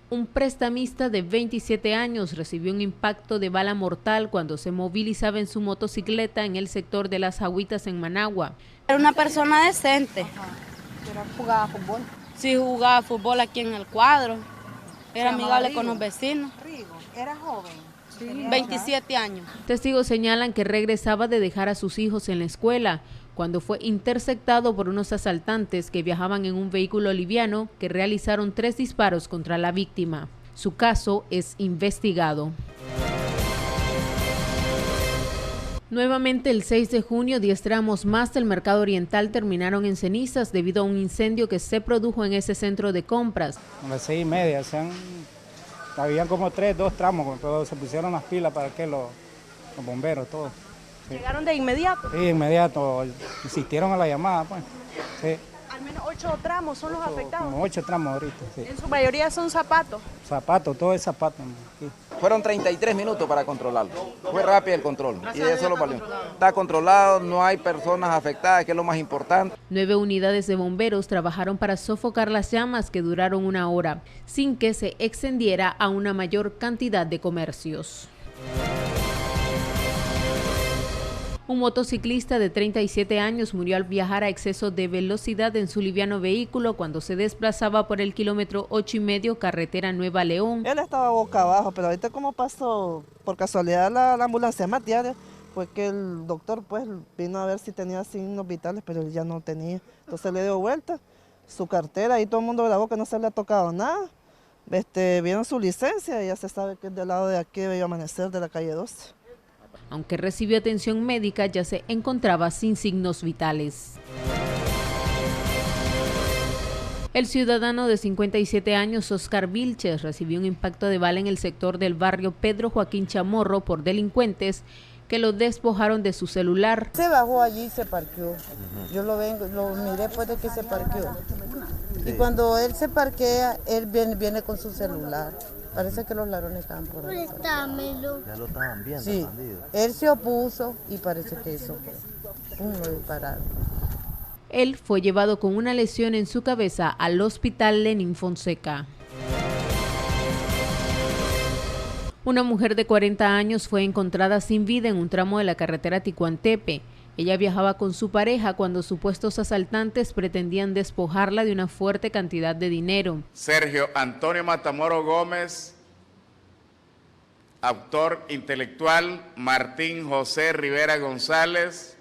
Un prestamista de 27 años recibió un impacto de bala mortal cuando se movilizaba en su motocicleta en el sector de Las Agüitas en Managua. Era una persona decente. ¿Jugaba fútbol? Sí, jugaba fútbol aquí en el cuadro. Era amigable con los vecinos. ¿Era joven? Sí, 27 años. Testigos señalan que regresaba de dejar a sus hijos en la escuela cuando fue interceptado por unos asaltantes que viajaban en un vehículo liviano que realizaron 3 disparos contra la víctima. Su caso es investigado. Nuevamente el 6 de junio, 10 tramos más del Mercado Oriental terminaron en cenizas debido a un incendio que se produjo en ese centro de compras. A las 6:30, habían como 2 tramos, pero se pusieron las pilas para que los bomberos, todos. Sí. ¿Llegaron de inmediato? Sí, inmediato, insistieron a la llamada, pues. Sí. Al menos 8 tramos son los afectados. Como 8 tramos ahorita, sí. En su mayoría son zapatos. Zapatos, todo es zapato. Sí. Fueron 33 minutos para controlarlo. Fue rápido el control y eso lo valió. Está controlado, no hay personas afectadas, que es lo más importante. 9 unidades de bomberos trabajaron para sofocar las llamas que duraron 1 hora, sin que se extendiera a una mayor cantidad de comercios. Un motociclista de 37 años murió al viajar a exceso de velocidad en su liviano vehículo cuando se desplazaba por el kilómetro 8,5 carretera Nueva León. Él estaba boca abajo, pero ahorita como pasó por casualidad la ambulancia más diaria, fue que el doctor pues vino a ver si tenía signos vitales, pero él ya no tenía. Entonces le dio vuelta su cartera y todo el mundo grabó que no se le ha tocado nada. Vieron su licencia y ya se sabe que es del lado de aquí de Bello Amanecer, de la calle 12. Aunque recibió atención médica, ya se encontraba sin signos vitales. El ciudadano de 57 años, Oscar Vilches, recibió un impacto de bala en el sector del barrio Pedro Joaquín Chamorro por delincuentes que lo despojaron de su celular. Se bajó allí y se parqueó. Yo lo miré después de que se parqueó. Y cuando él se parquea, él viene con su celular. Parece que los ladrones estaban por ahí. Préstamelo. Ya lo estaban viendo. Sí, él se opuso y parece que eso fue. Lo dispararon. Él fue llevado con una lesión en su cabeza al hospital Lenín Fonseca. Una mujer de 40 años fue encontrada sin vida en un tramo de la carretera Ticuantepe. Ella viajaba con su pareja cuando supuestos asaltantes pretendían despojarla de una fuerte cantidad de dinero. Sergio Antonio Matamoros Gómez, autor intelectual, Martín José Rivera González,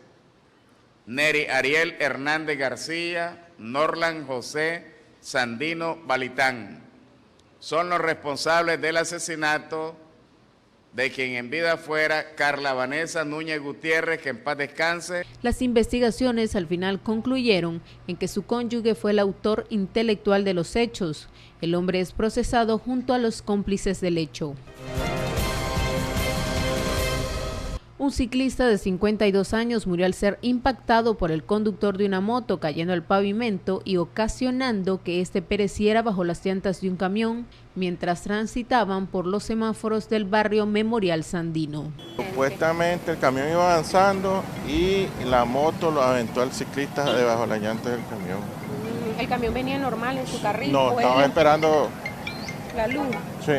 Neri Ariel Hernández García, Norlan José Sandino Balitán. Son los responsables del asesinato de quien en vida fuera Carla Vanessa Núñez Gutiérrez, que en paz descanse. Las investigaciones al final concluyeron en que su cónyuge fue el autor intelectual de los hechos. El hombre es procesado junto a los cómplices del hecho. Un ciclista de 52 años murió al ser impactado por el conductor de una moto cayendo al pavimento y ocasionando que éste pereciera bajo las llantas de un camión mientras transitaban por los semáforos del barrio Memorial Sandino. Supuestamente el camión iba avanzando y la moto lo aventó al ciclista debajo de las llantas del camión. ¿El camión venía normal en su carril? No, estaba esperando la luz. Sí.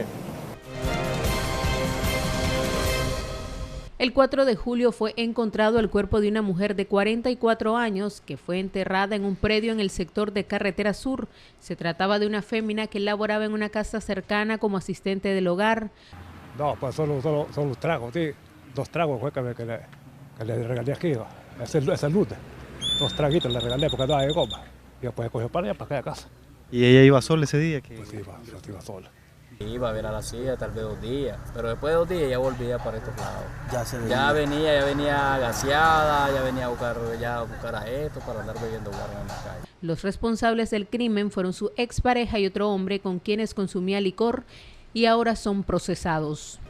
El 4 de julio fue encontrado el cuerpo de una mujer de 44 años que fue enterrada en un predio en el sector de Carretera Sur. Se trataba de una fémina que laboraba en una casa cercana como asistente del hogar. No, pues solo los tragos, sí. 2 tragos fue que le regalé aquí, esa luz. 2 traguitos le regalé porque andaba de goma. Y después cogió para allá, para acá a casa. ¿Y ella iba sola ese día? Pues iba sola. Iba a ver a la silla tal vez 2 días, pero después de 2 días ya volvía para estos lados. Ya venía gaseada, ya venía a buscar a esto para andar bebiendo guarda en la calle. Los responsables del crimen fueron su expareja y otro hombre con quienes consumía licor y ahora son procesados.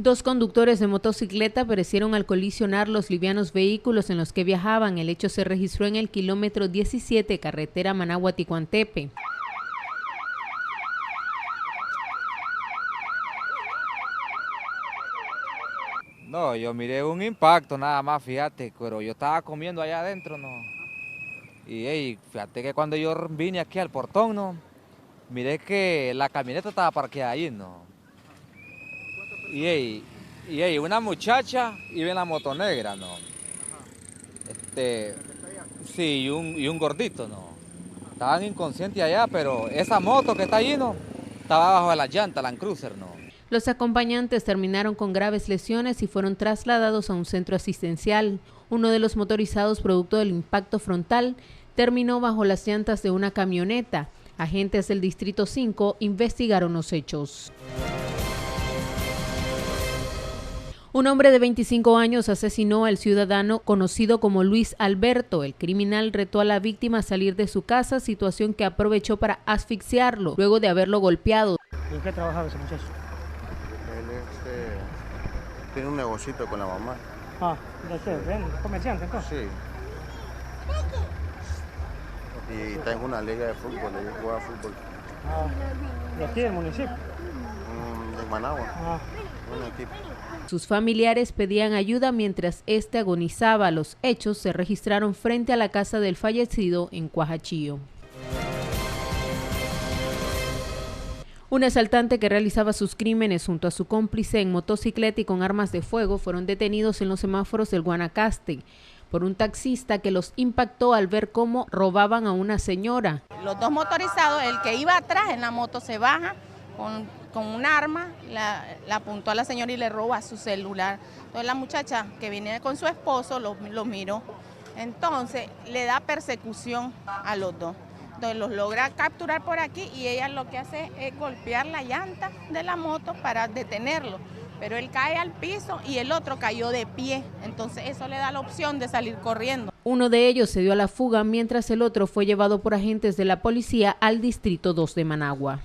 2 conductores de motocicleta perecieron al colisionar los livianos vehículos en los que viajaban. El hecho se registró en el kilómetro 17, carretera Managua-Ticuantepe. No, yo miré un impacto nada más, fíjate, pero yo estaba comiendo allá adentro, ¿no? Y fíjate que cuando yo vine aquí al portón, ¿no? Miré que la camioneta estaba parqueada ahí, ¿no? Y una muchacha iba en la moto negra, ¿no? Sí, y un gordito, ¿no? Estaban inconscientes allá, pero esa moto que está allí, ¿no? Estaba bajo de la llanta, Land Cruiser, ¿no? Los acompañantes terminaron con graves lesiones y fueron trasladados a un centro asistencial. Uno de los motorizados, producto del impacto frontal, terminó bajo las llantas de una camioneta. Agentes del Distrito 5 investigaron los hechos. Un hombre de 25 años asesinó al ciudadano conocido como Luis Alberto. El criminal retó a la víctima a salir de su casa, situación que aprovechó para asfixiarlo luego de haberlo golpeado. ¿En qué trabajaba ese muchacho? Él tiene un negocito con la mamá. Ah, ¿de qué? ¿Comerciante entonces? Sí. Y está en una liga de fútbol, él juega fútbol. ¿De aquí del municipio? De Managua, un equipo. Sus familiares pedían ayuda mientras este agonizaba. Los hechos se registraron frente a la casa del fallecido en Cuajachillo. Un asaltante que realizaba sus crímenes junto a su cómplice en motocicleta y con armas de fuego fueron detenidos en los semáforos del Guanacaste por un taxista que los impactó al ver cómo robaban a una señora. Los 2 motorizados, el que iba atrás en la moto se baja con un arma, la apuntó a la señora y le roba su celular. Entonces la muchacha que viene con su esposo lo miró. Entonces le da persecución a los 2. Entonces los logra capturar por aquí y ella lo que hace es golpear la llanta de la moto para detenerlo. Pero él cae al piso y el otro cayó de pie. Entonces eso le da la opción de salir corriendo. Uno de ellos se dio a la fuga mientras el otro fue llevado por agentes de la policía al Distrito 2 de Managua.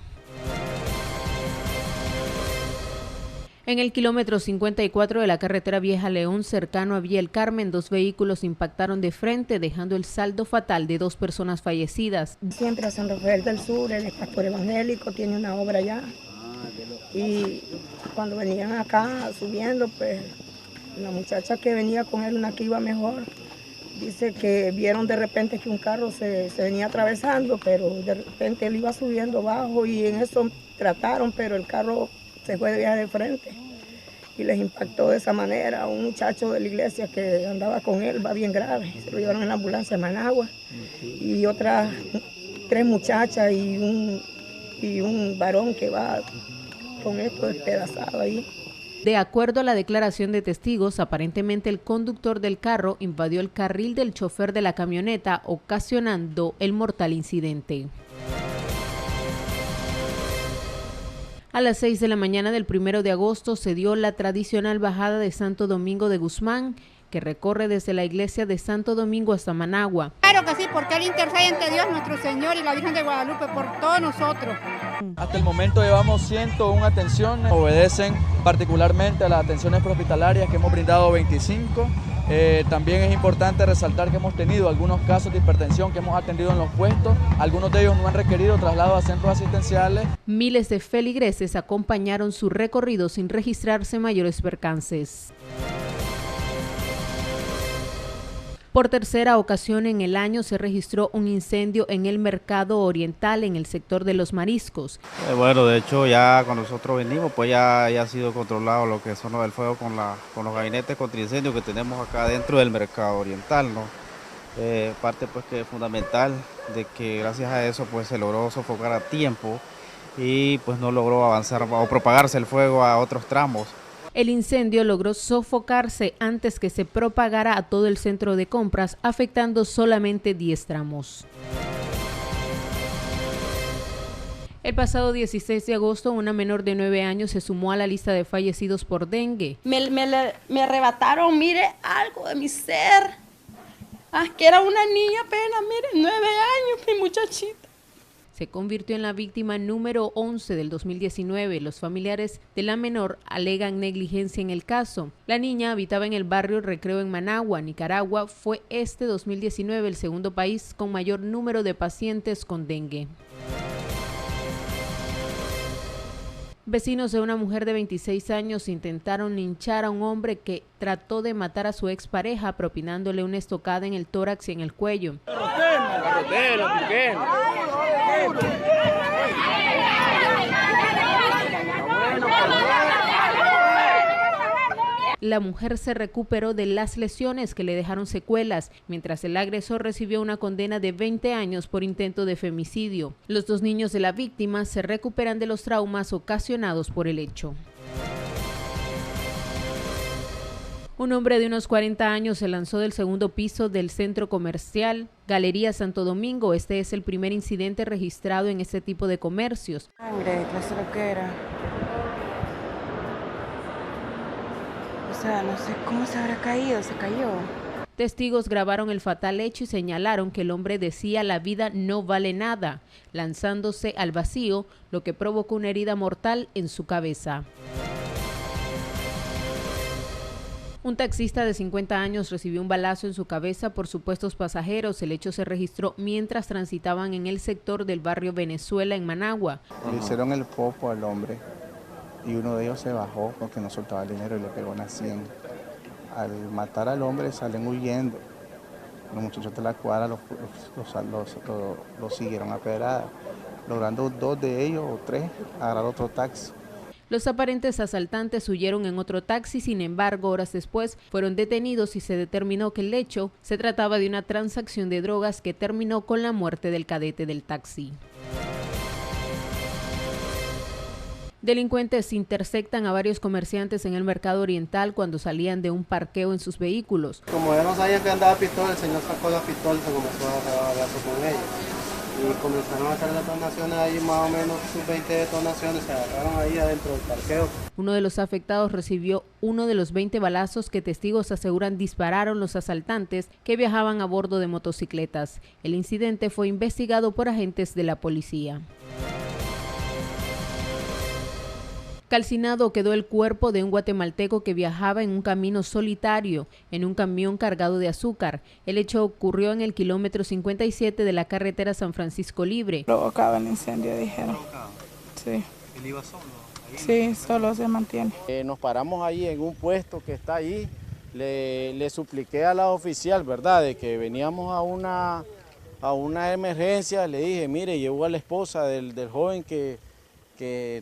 En el kilómetro 54 de la carretera Vieja León, cercano a Villa El Carmen, 2 vehículos impactaron de frente, dejando el saldo fatal de 2 personas fallecidas. Siempre a San Rafael del Sur, el pastor evangélico tiene una obra allá. Y cuando venían acá subiendo, pues La muchacha que venía con él, una que iba mejor, dice que vieron de repente que un carro se venía atravesando, pero de repente él iba subiendo bajo y en eso trataron, pero el carro se fue de viaje de frente y les impactó de esa manera. Un muchacho de la iglesia que andaba con él va bien grave, se lo llevaron en la ambulancia a Managua, y otras 3 muchachas y un varón que va con esto despedazado ahí. De acuerdo a la declaración de testigos, aparentemente el conductor del carro invadió el carril del chofer de la camioneta, ocasionando el mortal incidente. A las 6 de la mañana del 1 de agosto se dio la tradicional bajada de Santo Domingo de Guzmán, que recorre desde la iglesia de Santo Domingo hasta Managua. Claro que sí, porque Él intercede ante Dios nuestro Señor y la Virgen de Guadalupe por todos nosotros. Hasta el momento llevamos 101 atenciones, obedecen particularmente a las atenciones prehospitalarias que hemos brindado 25. También es importante resaltar que hemos tenido algunos casos de hipertensión que hemos atendido en los puestos, algunos de ellos no han requerido traslado a centros asistenciales. Miles de feligreses acompañaron su recorrido sin registrarse mayores percances. Por tercera ocasión en el año se registró un incendio en el Mercado Oriental en el sector de Los Mariscos. Bueno, de hecho ya cuando nosotros venimos pues ya ha sido controlado lo que son el fuego con los gabinetes contra incendios que tenemos acá dentro del Mercado Oriental, ¿no? Parte pues que es fundamental de que gracias a eso pues se logró sofocar a tiempo y pues no logró avanzar o propagarse el fuego a otros tramos. El incendio logró sofocarse antes que se propagara a todo el centro de compras, afectando solamente 10 tramos. El pasado 16 de agosto, una menor de 9 años se sumó a la lista de fallecidos por dengue. Me arrebataron, mire, algo de mi ser. Que era una niña apenas, mire, 9 años, mi muchachita. Se convirtió en la víctima número 11 del 2019. Los familiares de la menor alegan negligencia en el caso. La niña habitaba en el barrio Recreo en Managua, Nicaragua. Fue este 2019 el segundo país con mayor número de pacientes con dengue. Vecinos de una mujer de 26 años intentaron linchar a un hombre que trató de matar a su expareja propinándole una estocada en el tórax y en el cuello. La mujer se recuperó de las lesiones que le dejaron secuelas, mientras el agresor recibió una condena de 20 años por intento de femicidio. Los 2 niños de la víctima se recuperan de los traumas ocasionados por el hecho. Un hombre de unos 40 años se lanzó del segundo piso del centro comercial Galería Santo Domingo. Este es el primer incidente registrado en este tipo de comercios. Sangre, clase loquera. O sea, no sé cómo se habrá caído, se cayó. Testigos grabaron el fatal hecho y señalaron que el hombre decía "la vida no vale nada", lanzándose al vacío, lo que provocó una herida mortal en su cabeza. Un taxista de 50 años recibió un balazo en su cabeza por supuestos pasajeros. El hecho se registró mientras transitaban en el sector del barrio Venezuela en Managua. Le hicieron el popo al hombre y uno de ellos se bajó porque no soltaba el dinero y le pegó una 100. Al matar al hombre salen huyendo. Los muchachos de la cuadra los siguieron a pedrada, logrando 2 de ellos o 3 agarrar otro taxi. Los aparentes asaltantes huyeron en otro taxi, sin embargo, horas después fueron detenidos y se determinó que el hecho se trataba de una transacción de drogas que terminó con la muerte del cadete del taxi. Delincuentes interceptan a varios comerciantes en el Mercado Oriental cuando salían de un parqueo en sus vehículos. Como yo no sabía que andaba pistola, el señor sacó la pistola y se comenzó a hablar con ellos. Y comenzaron a hacer detonaciones ahí, más o menos 20 detonaciones, se agarraron ahí adentro del parqueo. Uno de los afectados recibió uno de los 20 balazos que testigos aseguran dispararon los asaltantes que viajaban a bordo de motocicletas. El incidente fue investigado por agentes de la policía. Calcinado quedó el cuerpo de un guatemalteco que viajaba en un camino solitario en un camión cargado de azúcar. El hecho ocurrió en el kilómetro 57 de la carretera San Francisco Libre. Provocaba el incendio, dijeron. Sí. ¿Él iba solo? Sí, solo se mantiene. Nos paramos ahí en un puesto que está ahí le supliqué a la oficial, ¿verdad?, de que veníamos a una emergencia. Le dije, mire, llevó a la esposa del joven que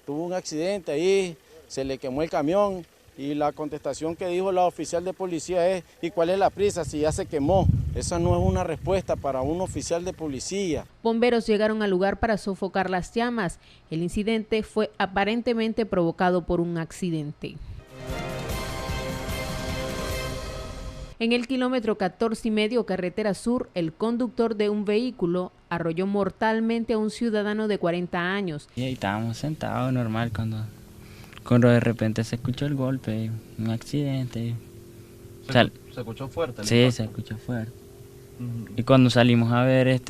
tuvo un accidente ahí, se le quemó el camión, y la contestación que dijo la oficial de policía es, ¿y cuál es la prisa si ya se quemó? Esa no es una respuesta para un oficial de policía. Bomberos llegaron al lugar para sofocar las llamas. El incidente fue aparentemente provocado por un accidente. En el kilómetro 14,5 carretera sur, el conductor de un vehículo arrolló mortalmente a un ciudadano de 40 años. Y ahí estábamos sentados normal cuando de repente se escuchó el golpe, un accidente. ¿Se escuchó fuerte? Sí, se escuchó fuerte. Y cuando salimos a ver,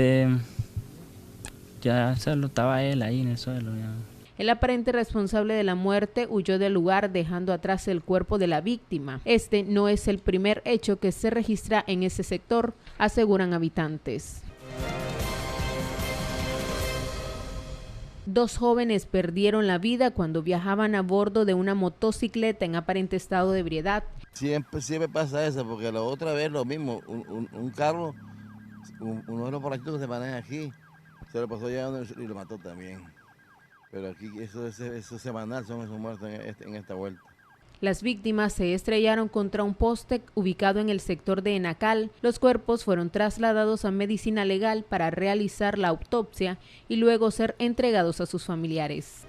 ya solo estaba él ahí en el suelo. Ya. El aparente responsable de la muerte huyó del lugar dejando atrás el cuerpo de la víctima. Este no es el primer hecho que se registra en ese sector, aseguran habitantes. 2 jóvenes perdieron la vida cuando viajaban a bordo de una motocicleta en aparente estado de ebriedad. Siempre pasa eso, porque la otra vez lo mismo, un carro, uno de los borrachitos que se maneja aquí, se lo pasó llevando y lo mató también. Pero aquí eso semanal son esos muertos en esta vuelta. Las víctimas se estrellaron contra un poste ubicado en el sector de Enacal. Los cuerpos fueron trasladados a medicina legal para realizar la autopsia y luego ser entregados a sus familiares.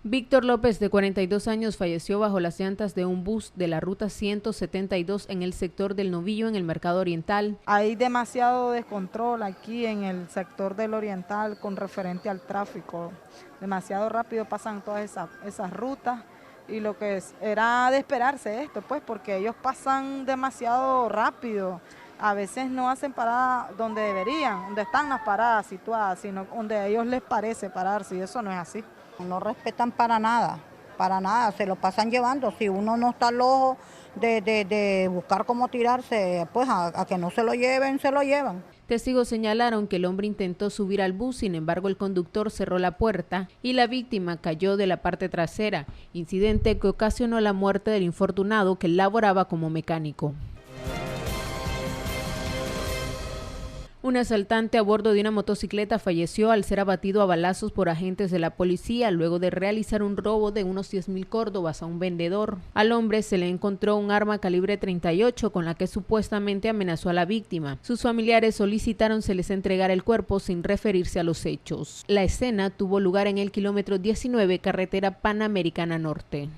Víctor López, de 42 años, falleció bajo las llantas de un bus de la ruta 172 en el sector del Novillo, en el Mercado Oriental. Hay demasiado descontrol aquí en el sector del Oriental con referente al tráfico. Demasiado rápido pasan todas esas rutas y lo que era de esperarse esto, pues, porque ellos pasan demasiado rápido. A veces no hacen parada donde deberían, donde están las paradas situadas, sino donde a ellos les parece pararse, y eso no es así. No respetan para nada, se lo pasan llevando. Si uno no está al ojo de buscar cómo tirarse, pues a que no se lo lleven, se lo llevan. Testigos señalaron que el hombre intentó subir al bus, sin embargo el conductor cerró la puerta y la víctima cayó de la parte trasera, incidente que ocasionó la muerte del infortunado que laboraba como mecánico. Un asaltante a bordo de una motocicleta falleció al ser abatido a balazos por agentes de la policía luego de realizar un robo de unos 10,000 córdobas a un vendedor. Al hombre se le encontró un arma calibre 38 con la que supuestamente amenazó a la víctima. Sus familiares solicitaron se les entregara el cuerpo sin referirse a los hechos. La escena tuvo lugar en el kilómetro 19, carretera Panamericana Norte.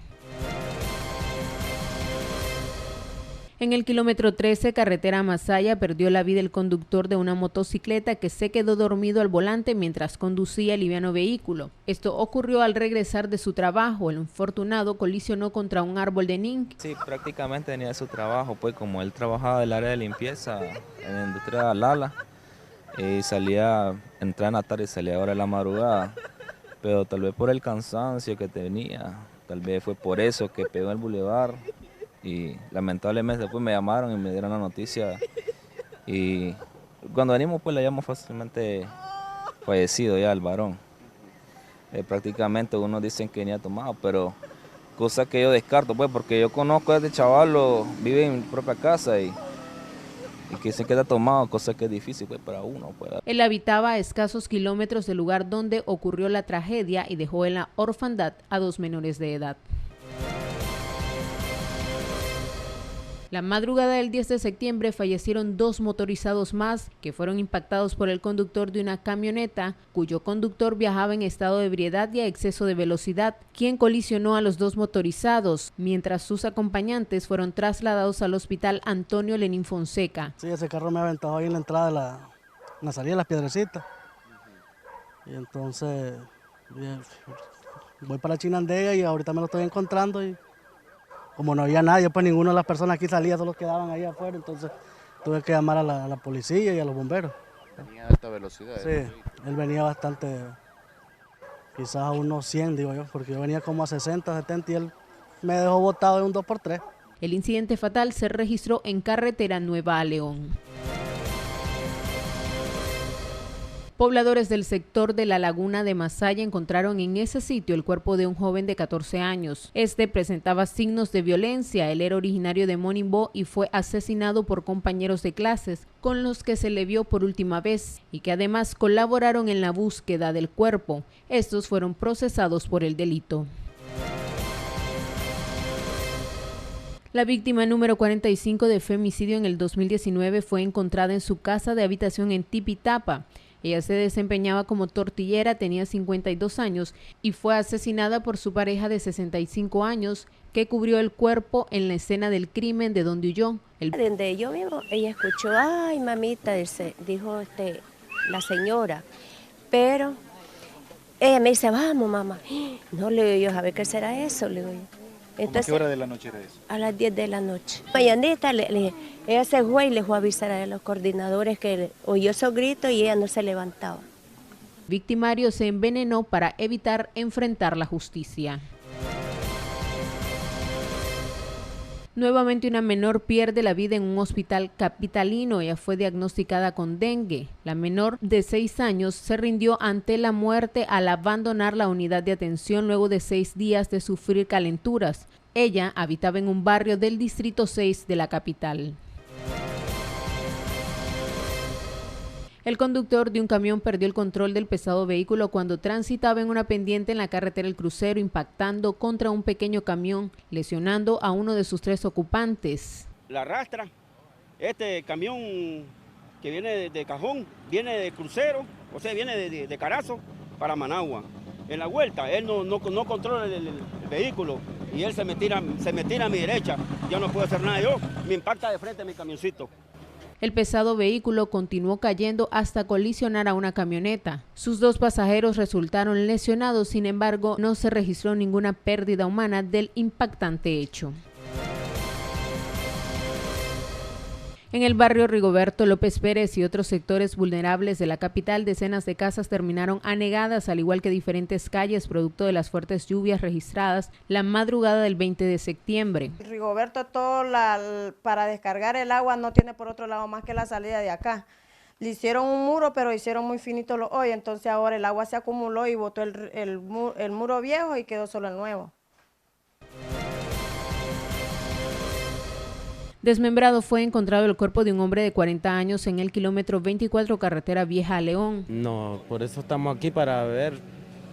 En el kilómetro 13, carretera Masaya, perdió la vida el conductor de una motocicleta que se quedó dormido al volante mientras conducía el liviano vehículo. Esto ocurrió al regresar de su trabajo. El infortunado colisionó contra un árbol de ning. Sí, prácticamente tenía su trabajo, pues como él trabajaba del área de limpieza en la industria Lala, entraba en la tarde y salía ahora en la madrugada, pero tal vez por el cansancio que tenía, tal vez fue por eso que pegó en el bulevar. Y lamentablemente después me llamaron y me dieron la noticia, y cuando venimos pues le hayamos fácilmente fallecido ya el varón. Prácticamente unos dicen que venía tomado, pero cosa que yo descarto, pues, porque yo conozco a este chaval, vive en mi propia casa y que se queda tomado, cosa que es difícil pues para uno. Pues. Él habitaba a escasos kilómetros del lugar donde ocurrió la tragedia y dejó en la orfandad a 2 menores de edad. La madrugada del 10 de septiembre fallecieron 2 motorizados más que fueron impactados por el conductor de una camioneta cuyo conductor viajaba en estado de ebriedad y a exceso de velocidad, quien colisionó a los 2 motorizados, mientras sus acompañantes fueron trasladados al hospital Antonio Lenín Fonseca. Sí, ese carro me ha aventado ahí en la entrada en la salida de Las Piedrecitas. Y entonces voy para Chinandega y ahorita me lo estoy encontrando y como no había nadie, pues ninguna de las personas aquí salía, solo quedaban ahí afuera, entonces tuve que llamar a la policía y a los bomberos. ¿Venía a alta velocidad? Sí, él venía bastante, quizás a unos 100, digo yo, porque yo venía como a 60, 70 y él me dejó botado en un 2x3. El incidente fatal se registró en carretera Nueva a León. Pobladores del sector de la Laguna de Masaya encontraron en ese sitio el cuerpo de un joven de 14 años. Este presentaba signos de violencia. Él era originario de Monimbó y fue asesinado por compañeros de clases con los que se le vio por última vez y que además colaboraron en la búsqueda del cuerpo. Estos fueron procesados por el delito. La víctima número 45 de femicidio en el 2019 fue encontrada en su casa de habitación en Tipitapa. Ella se desempeñaba como tortillera, tenía 52 años y fue asesinada por su pareja de 65 años que cubrió el cuerpo en la escena del crimen de donde huyó. Donde yo vivo, ella escuchó, ay mamita, dijo la señora, pero ella me dice, vamos mamá. No, le digo yo, a ver qué será eso, le digo yo. Entonces, ¿a qué hora de la noche era eso? A las 10 de la noche. Mañanita, ella se fue y le fue a avisar a los coordinadores que oyó esos gritos y ella no se levantaba. El victimario se envenenó para evitar enfrentar la justicia. Nuevamente una menor pierde la vida en un hospital capitalino. Ella fue diagnosticada con dengue. La menor de 6 años se rindió ante la muerte al abandonar la unidad de atención luego de 6 días de sufrir calenturas. Ella habitaba en un barrio del distrito 6 de la capital. El conductor de un camión perdió el control del pesado vehículo cuando transitaba en una pendiente en la carretera El Crucero, impactando contra un pequeño camión, lesionando a uno de sus 3 ocupantes. La arrastra, este camión que viene de Cajón, viene de Crucero, o sea, viene de Carazo para Managua. En la vuelta, él no controla el vehículo y él se me tira a mi derecha. Yo no puedo hacer nada, yo me impacta de frente mi camioncito. El pesado vehículo continuó cayendo hasta colisionar a una camioneta. Sus 2 pasajeros resultaron lesionados, sin embargo, no se registró ninguna pérdida humana del impactante hecho. En el barrio Rigoberto López Pérez y otros sectores vulnerables de la capital, decenas de casas terminaron anegadas, al igual que diferentes calles, producto de las fuertes lluvias registradas la madrugada del 20 de septiembre. Rigoberto, para descargar el agua no tiene por otro lado más que la salida de acá. Le hicieron un muro, pero hicieron muy finito los hoyos, entonces ahora el agua se acumuló y botó el muro viejo y quedó solo el nuevo. Desmembrado fue encontrado el cuerpo de un hombre de 40 años en el kilómetro 24 carretera Vieja a León. No, por eso estamos aquí para ver,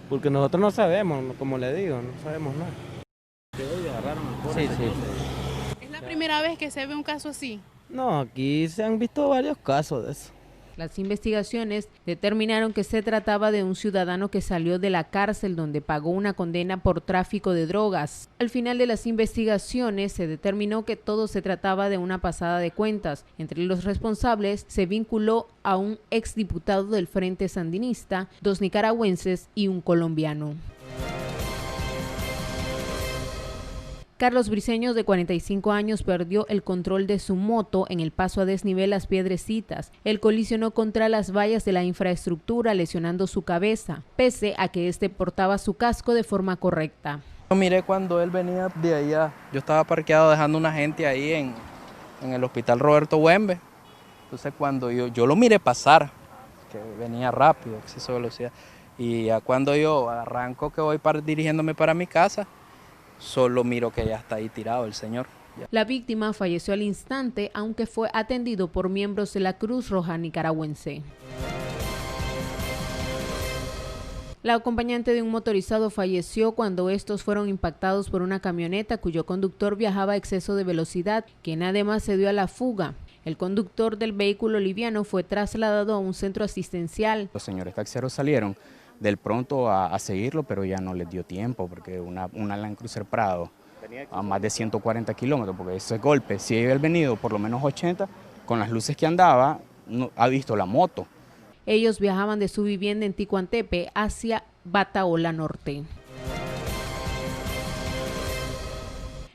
porque nosotros no sabemos, como le digo, no sabemos nada. Sí. ¿Es la primera vez que se ve un caso así? No, aquí se han visto varios casos de eso. Las investigaciones determinaron que se trataba de un ciudadano que salió de la cárcel donde pagó una condena por tráfico de drogas. Al final de las investigaciones se determinó que todo se trataba de una pasada de cuentas. Entre los responsables se vinculó a un exdiputado del Frente Sandinista, 2 nicaragüenses y un colombiano. Carlos Briceño, de 45 años, perdió el control de su moto en el paso a desnivel Las Piedrecitas. Él colisionó contra las vallas de la infraestructura, lesionando su cabeza, pese a que este portaba su casco de forma correcta. Yo miré cuando él venía de allá. Yo estaba parqueado dejando una gente ahí en el hospital Roberto Güembe. Entonces cuando yo lo miré pasar, que venía rápido, exceso de velocidad, y ya cuando yo arranco que voy dirigiéndome para mi casa, solo miro que ya está ahí tirado el señor. La víctima falleció al instante, aunque fue atendido por miembros de la Cruz Roja nicaragüense. La acompañante de un motorizado falleció cuando estos fueron impactados por una camioneta cuyo conductor viajaba a exceso de velocidad, quien además se dio a la fuga. El conductor del vehículo liviano fue trasladado a un centro asistencial. Los señores taxeros salieron del pronto a seguirlo, pero ya no les dio tiempo porque una Land Cruiser Prado a más de 140 kilómetros, porque ese golpe, si había venido por lo menos 80, con las luces que andaba, no, ha visto la moto. Ellos viajaban de su vivienda en Ticuantepe hacia Bataola Norte.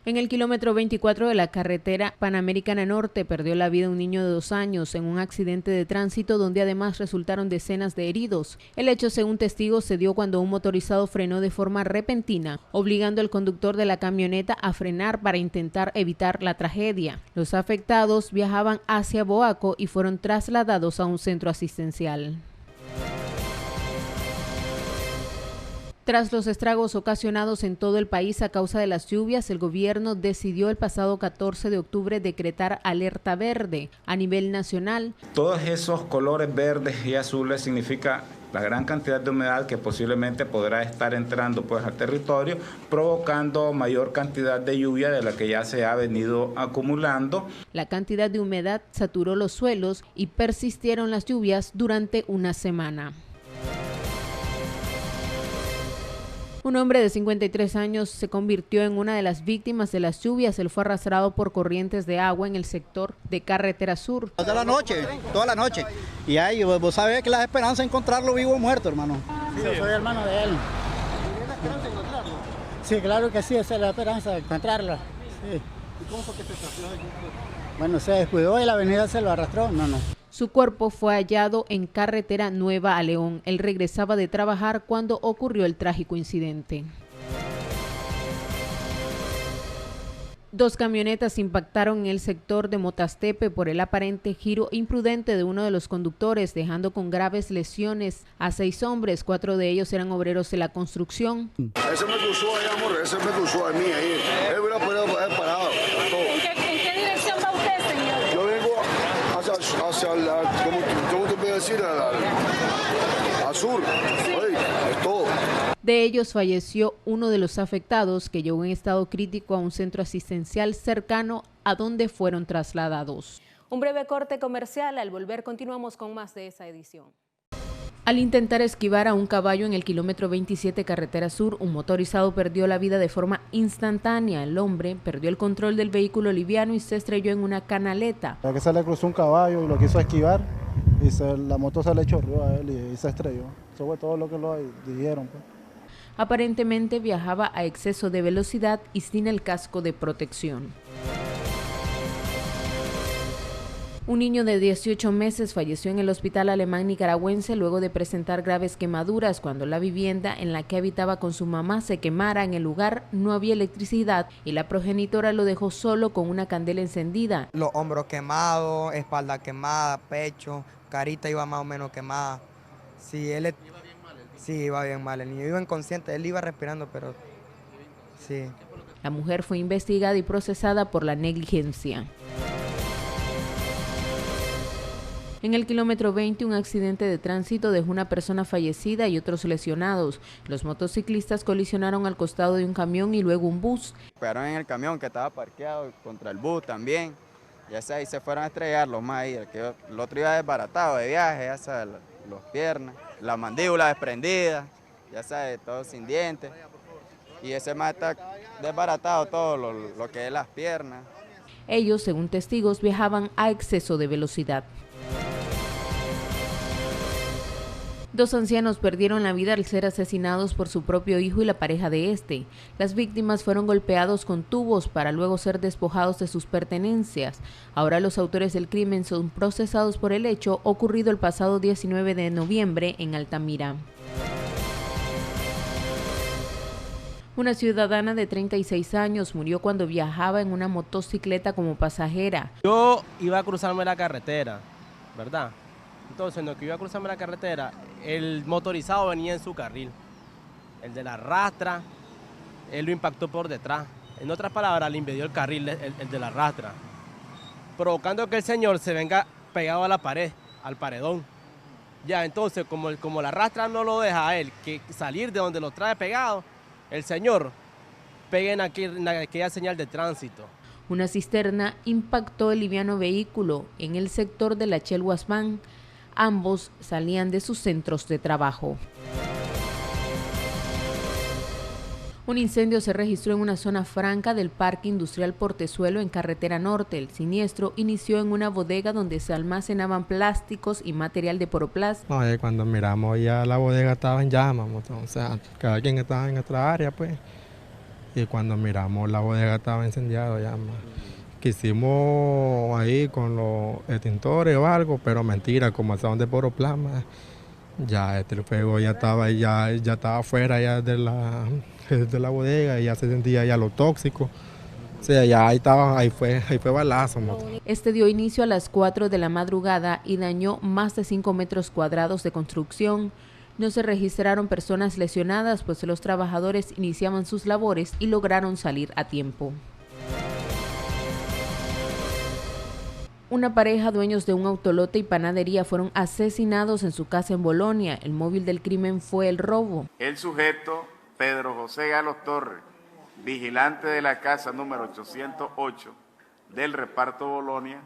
En el kilómetro 24 de la carretera Panamericana Norte perdió la vida un niño de 2 años en un accidente de tránsito donde además resultaron decenas de heridos. El hecho, según testigos, se dio cuando un motorizado frenó de forma repentina, obligando al conductor de la camioneta a frenar para intentar evitar la tragedia. Los afectados viajaban hacia Boaco y fueron trasladados a un centro asistencial. Tras los estragos ocasionados en todo el país a causa de las lluvias, el gobierno decidió el pasado 14 de octubre decretar alerta verde a nivel nacional. Todos esos colores verdes y azules significa la gran cantidad de humedad que posiblemente podrá estar entrando pues al territorio, provocando mayor cantidad de lluvia de la que ya se ha venido acumulando. La cantidad de humedad saturó los suelos y persistieron las lluvias durante una semana. Un hombre de 53 años se convirtió en una de las víctimas de las lluvias. Él fue arrastrado por corrientes de agua en el sector de Carretera Sur. Toda la noche. Y ahí vos sabés que la esperanza es encontrarlo vivo o muerto, hermano. Sí, yo soy hermano de él. ¿Tiene la esperanza de encontrarlo? Sí, claro que sí, esa es la esperanza de encontrarla. Sí. ¿Y cómo fue que se salió de aquí? Bueno, se descuidó y la avenida se lo arrastró. No. Su cuerpo fue hallado en Carretera Nueva a León. Él regresaba de trabajar cuando ocurrió el trágico incidente. 2 camionetas impactaron en el sector de Motastepe por el aparente giro imprudente de uno de los conductores, dejando con graves lesiones a 6 hombres. 4 de ellos eran obreros de la construcción. Ese me cruzó ahí, amor, ese me cruzó a mí ahí. Él hubiera podido haber parado. ¿En qué dirección va usted, señor? Yo vengo hacia la, ¿cómo te puedo decir? Al sur. Oye, es todo. De ellos falleció uno de los afectados, que llegó en estado crítico a un centro asistencial cercano a donde fueron trasladados. Un breve corte comercial. Al volver continuamos con más de esa edición. Al intentar esquivar a un caballo en el kilómetro 27 Carretera Sur, un motorizado perdió la vida de forma instantánea. El hombre perdió el control del vehículo liviano y se estrelló en una canaleta. Que se le cruzó un caballo y lo quiso esquivar y la moto se le chorreó a él y se estrelló. Eso fue todo lo que lo dijeron. Pues. Aparentemente viajaba a exceso de velocidad y sin el casco de protección. Un niño de 18 meses falleció en el hospital alemán nicaragüense luego de presentar graves quemaduras cuando la vivienda en la que habitaba con su mamá se quemara. En el lugar no había electricidad y la progenitora lo dejó solo con una candela encendida. Los hombros quemados, espalda quemada, pecho, carita iba más o menos quemada. Sí, iba bien mal. El niño iba inconsciente, él iba respirando, pero sí. La mujer fue investigada y procesada por la negligencia. En el kilómetro 20, un accidente de tránsito dejó una persona fallecida y otros lesionados. Los motociclistas colisionaron al costado de un camión y luego un bus. Pegaron en el camión que estaba parqueado contra el bus también. Ya sé, ahí se fueron a estrellar los más ahí. El otro iba desbaratado de viaje, ya sabes, las piernas, la mandíbula desprendida, ya sabes, todo sin dientes. Y ese más está desbaratado todo lo que es las piernas. Ellos, según testigos, viajaban a exceso de velocidad. 2 ancianos perdieron la vida al ser asesinados por su propio hijo y la pareja de este. Las víctimas fueron golpeados con tubos para luego ser despojados de sus pertenencias. Ahora los autores del crimen son procesados por el hecho ocurrido el pasado 19 de noviembre en Altamira. Una ciudadana de 36 años murió cuando viajaba en una motocicleta como pasajera. Yo iba a cruzarme la carretera, ¿verdad? Entonces, en lo que iba a cruzarme la carretera, el motorizado venía en su carril. El de la rastra, él lo impactó por detrás. En otras palabras, le invadió el carril, el de la rastra, provocando que el señor se venga pegado a la pared, al paredón. Ya, entonces, como la rastra no lo deja a él que salir de donde lo trae pegado, el señor pega en aquella señal de tránsito. Una cisterna impactó el liviano vehículo en el sector de la Chelhuasmán. Ambos salían de sus centros de trabajo. Un incendio se registró en una zona franca del Parque Industrial Portezuelo en Carretera Norte. El siniestro inició en una bodega donde se almacenaban plásticos y material de Poroplast. Cuando miramos ya la bodega estaba en llamas, o sea, cada quien estaba en otra área, pues. Y cuando miramos la bodega estaba incendiada ya. Quisimos ahí con los extintores o algo, pero mentira, como estaban de Poroplast, ya el fuego ya estaba afuera ya de la bodega y ya se sentía ya lo tóxico. O sea, ya ahí fue balazo. Este dio inicio a las 4 de la madrugada y dañó más de 5 metros cuadrados de construcción. No se registraron personas lesionadas, pues los trabajadores iniciaban sus labores y lograron salir a tiempo. Una pareja, dueños de un autolote y panadería, fueron asesinados en su casa en Bolonia. El móvil del crimen fue el robo. El sujeto, Pedro José Galos Torres, vigilante de la casa número 808 del reparto Bolonia,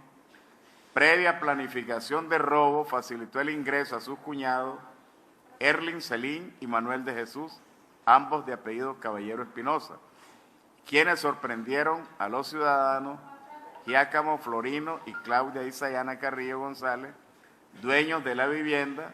previa planificación de robo, facilitó el ingreso a sus cuñados, Erling Celín y Manuel de Jesús, ambos de apellido Caballero Espinosa, quienes sorprendieron a los ciudadanos Giacomo Florino y Claudia Isayana Carrillo González, dueños de la vivienda,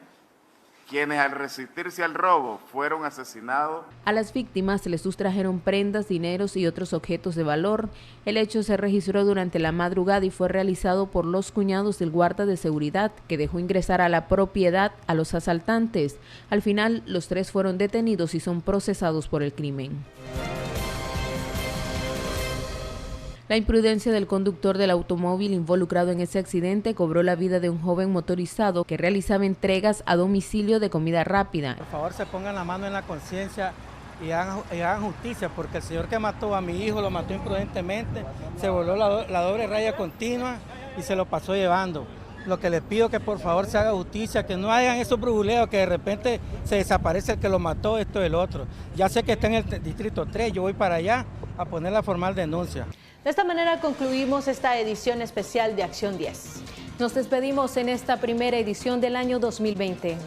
quienes al resistirse al robo fueron asesinados. A las víctimas se les sustrajeron prendas, dineros y otros objetos de valor. El hecho se registró durante la madrugada y fue realizado por los cuñados del guarda de seguridad, que dejó ingresar a la propiedad a los asaltantes. Al final, los 3 fueron detenidos y son procesados por el crimen. La imprudencia del conductor del automóvil involucrado en ese accidente cobró la vida de un joven motorizado que realizaba entregas a domicilio de comida rápida. Por favor, se pongan la mano en la conciencia y hagan justicia, porque el señor que mató a mi hijo lo mató imprudentemente, se voló la doble raya continua y se lo pasó llevando. Lo que les pido es que por favor se haga justicia, que no hagan esos brujuleos que de repente se desaparece el que lo mató, esto y el otro. Ya sé que está en el distrito 3, yo voy para allá a poner la formal denuncia. De esta manera concluimos esta edición especial de Acción 10. Nos despedimos en esta primera edición del año 2020.